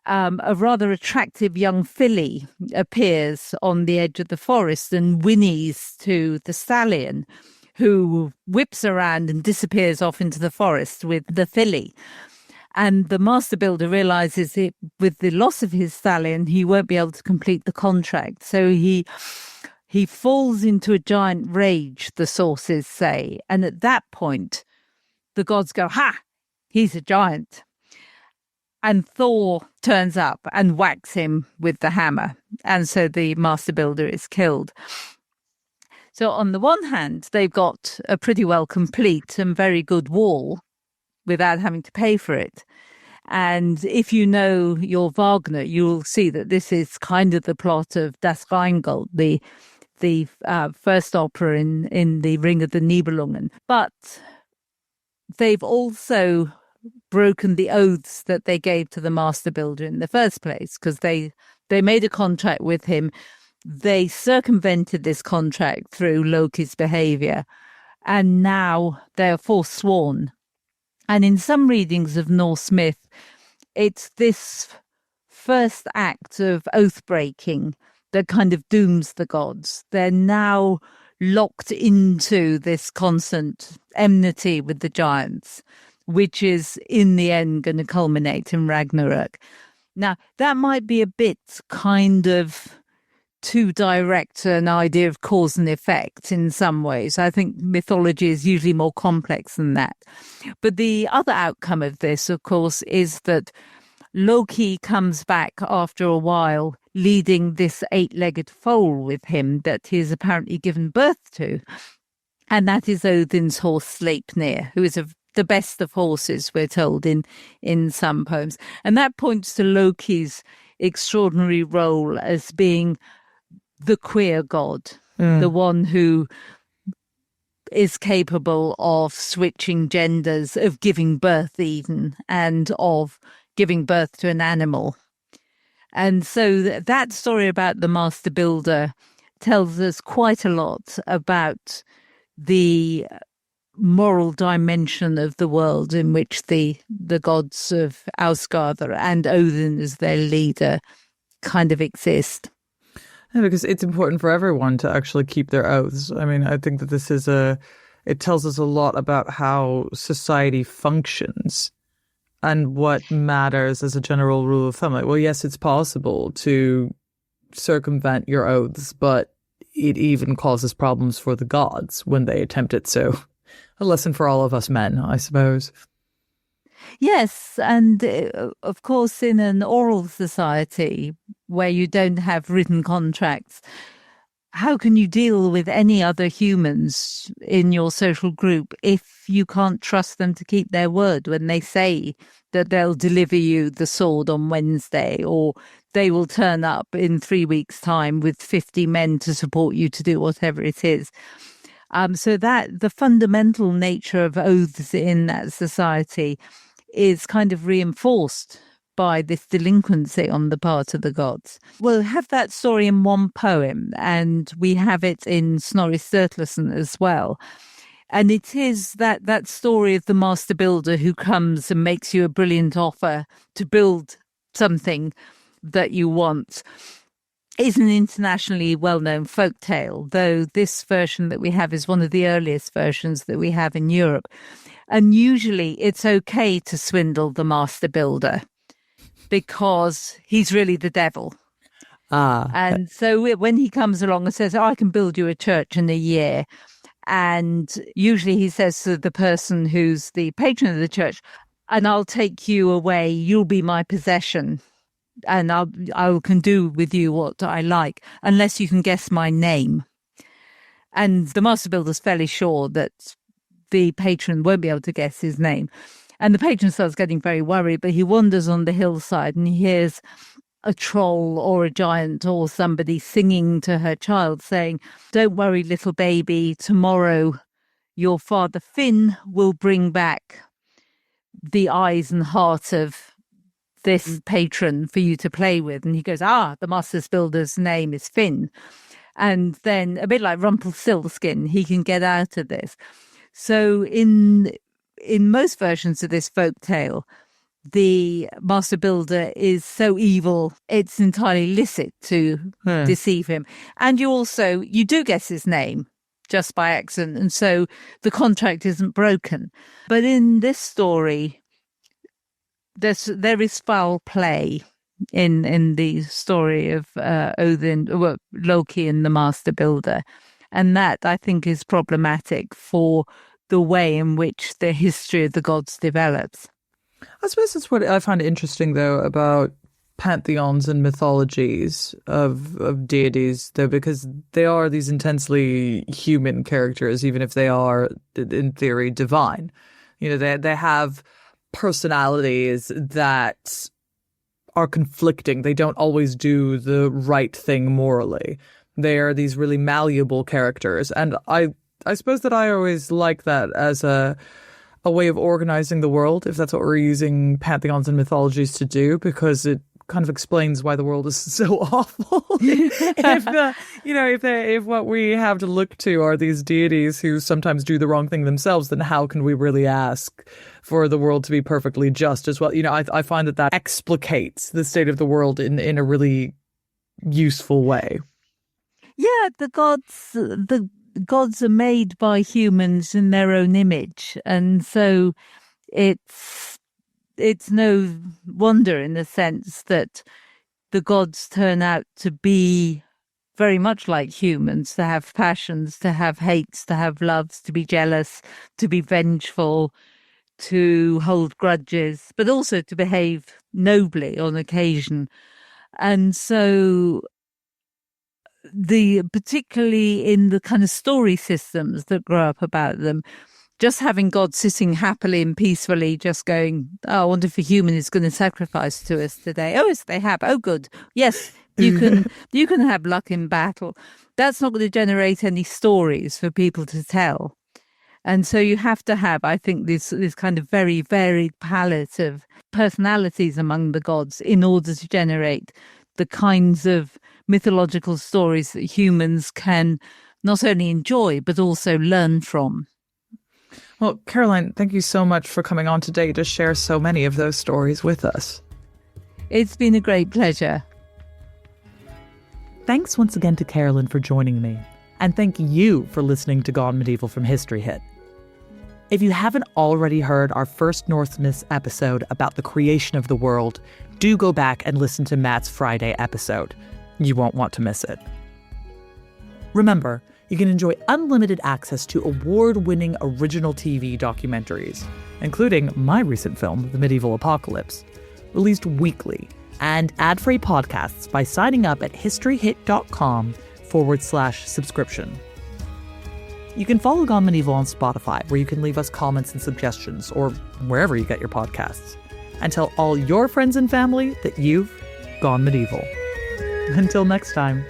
a rather attractive young filly appears on the edge of the forest and whinnies to the stallion, who whips around and disappears off into the forest with the filly. And the master builder realizes that with the loss of his stallion, he won't be able to complete the contract. So he falls into a giant rage, the sources say. And at that point, the gods go, ha, he's a giant. And Thor turns up and whacks him with the hammer. And so the master builder is killed. So on the one hand, they've got a pretty well complete and very good wall without having to pay for it. And if you know your Wagner, you'll see that this is kind of the plot of Das Rheingold, the first opera in the Ring of the Nibelungen. But they've also broken the oaths that they gave to the master builder in the first place, because they made a contract with him. They circumvented this contract through Loki's behavior, and now they are forsworn. And in some readings of Norse myth, it's this first act of oath breaking that kind of dooms the gods. They're now locked into this constant enmity with the giants, which is in the end going to culminate in Ragnarok. Now, that might be a bit kind of too direct an idea of cause and effect in some ways. I think mythology is usually more complex than that. But the other outcome of this, of course, is that Loki comes back after a while, leading this 8-legged foal with him that he has apparently given birth to. And that is Odin's horse Sleipnir, who is the best of horses, we're told in some poems. And that points to Loki's extraordinary role as being the queer god, the one who is capable of switching genders, of giving birth even, and of giving birth to an animal. And so that story about the master builder tells us quite a lot about the moral dimension of the world in which the gods of Asgard and Odin as their leader kind of exist. Yeah, because it's important for everyone to actually keep their oaths. I mean, I think that this is it tells us a lot about how society functions and what matters as a general rule of thumb. Like, well, yes, it's possible to circumvent your oaths, but it even causes problems for the gods when they attempt it. So a lesson for all of us men, I suppose. Yes, and of course, in an oral society where you don't have written contracts, how can you deal with any other humans in your social group if you can't trust them to keep their word when they say that they'll deliver you the sword on Wednesday, or they will turn up in 3 weeks' time with 50 men to support you to do whatever it is? So that the fundamental nature of oaths in that society is kind of reinforced by this delinquency on the part of the gods. We'll have that story in one poem, and we have it in Snorri Sturluson as well. And it is that story of the master builder who comes and makes you a brilliant offer to build something that you want. Is an internationally well-known folk tale, though this version that we have is one of the earliest versions that we have in Europe. And usually it's okay to swindle the master builder because he's really the devil. And so when he comes along and says, I can build you a church in a year, and usually he says to the person who's the patron of the church, and I'll take you away, you'll be my possession. And I can do with you what I like, unless you can guess my name. And the master builder's fairly sure that the patron won't be able to guess his name. And the patron starts getting very worried, but he wanders on the hillside and he hears a troll or a giant or somebody singing to her child saying, "Don't worry, little baby, tomorrow your father Finn will bring back the eyes and heart of this patron for you to play with." And he goes, the master builder's name is Finn. And then, a bit like Rumpelstiltskin, he can get out of this. So in most versions of this folk tale, the master builder is so evil, it's entirely licit to deceive him. And you do guess his name just by accident. And so the contract isn't broken. But in this story, there is foul play in the story of Odin, Loki and the master builder. And that, I think, is problematic for the way in which the history of the gods develops. I suppose that's what I find interesting, though, about pantheons and mythologies of deities, though, because they are these intensely human characters, even if they are, in theory, divine. You know, they have personalities that are conflicting. They don't always do the right thing morally. They are these really malleable characters. And I suppose that I always like that as a way of organizing the world, if that's what we're using pantheons and mythologies to do, because it kind of explains why the world is so awful. If what we have to look to are these deities who sometimes do the wrong thing themselves, then how can we really ask for the world to be perfectly just as well? You know, I find that explicates the state of the world in a really useful way. Yeah, the gods are made by humans in their own image, and so it's no wonder, in the sense that the gods turn out to be very much like humans, to have passions, to have hates, to have loves, to be jealous, to be vengeful, to hold grudges, but also to behave nobly on occasion. And so particularly in the kind of story systems that grow up about them, just having God sitting happily and peacefully, just going, I wonder if a human is going to sacrifice to us today. Oh, yes, they have. Oh, good. Yes, you can have luck in battle. That's not going to generate any stories for people to tell. And so you have to have, I think, this kind of very varied palette of personalities among the gods in order to generate the kinds of mythological stories that humans can not only enjoy, but also learn from. Well, Caroline, thank you so much for coming on today to share so many of those stories with us. It's been a great pleasure. Thanks once again to Caroline for joining me. And thank you for listening to Gone Medieval from History Hit. If you haven't already heard our first Norse Myths episode about the creation of the world, do go back and listen to Matt's Friday episode. You won't want to miss it. Remember, you can enjoy unlimited access to award-winning original TV documentaries, including my recent film, The Medieval Apocalypse, released weekly, and ad-free podcasts by signing up at historyhit.com/subscription. You can follow Gone Medieval on Spotify, where you can leave us comments and suggestions, or wherever you get your podcasts, and tell all your friends and family that you've gone medieval. Until next time.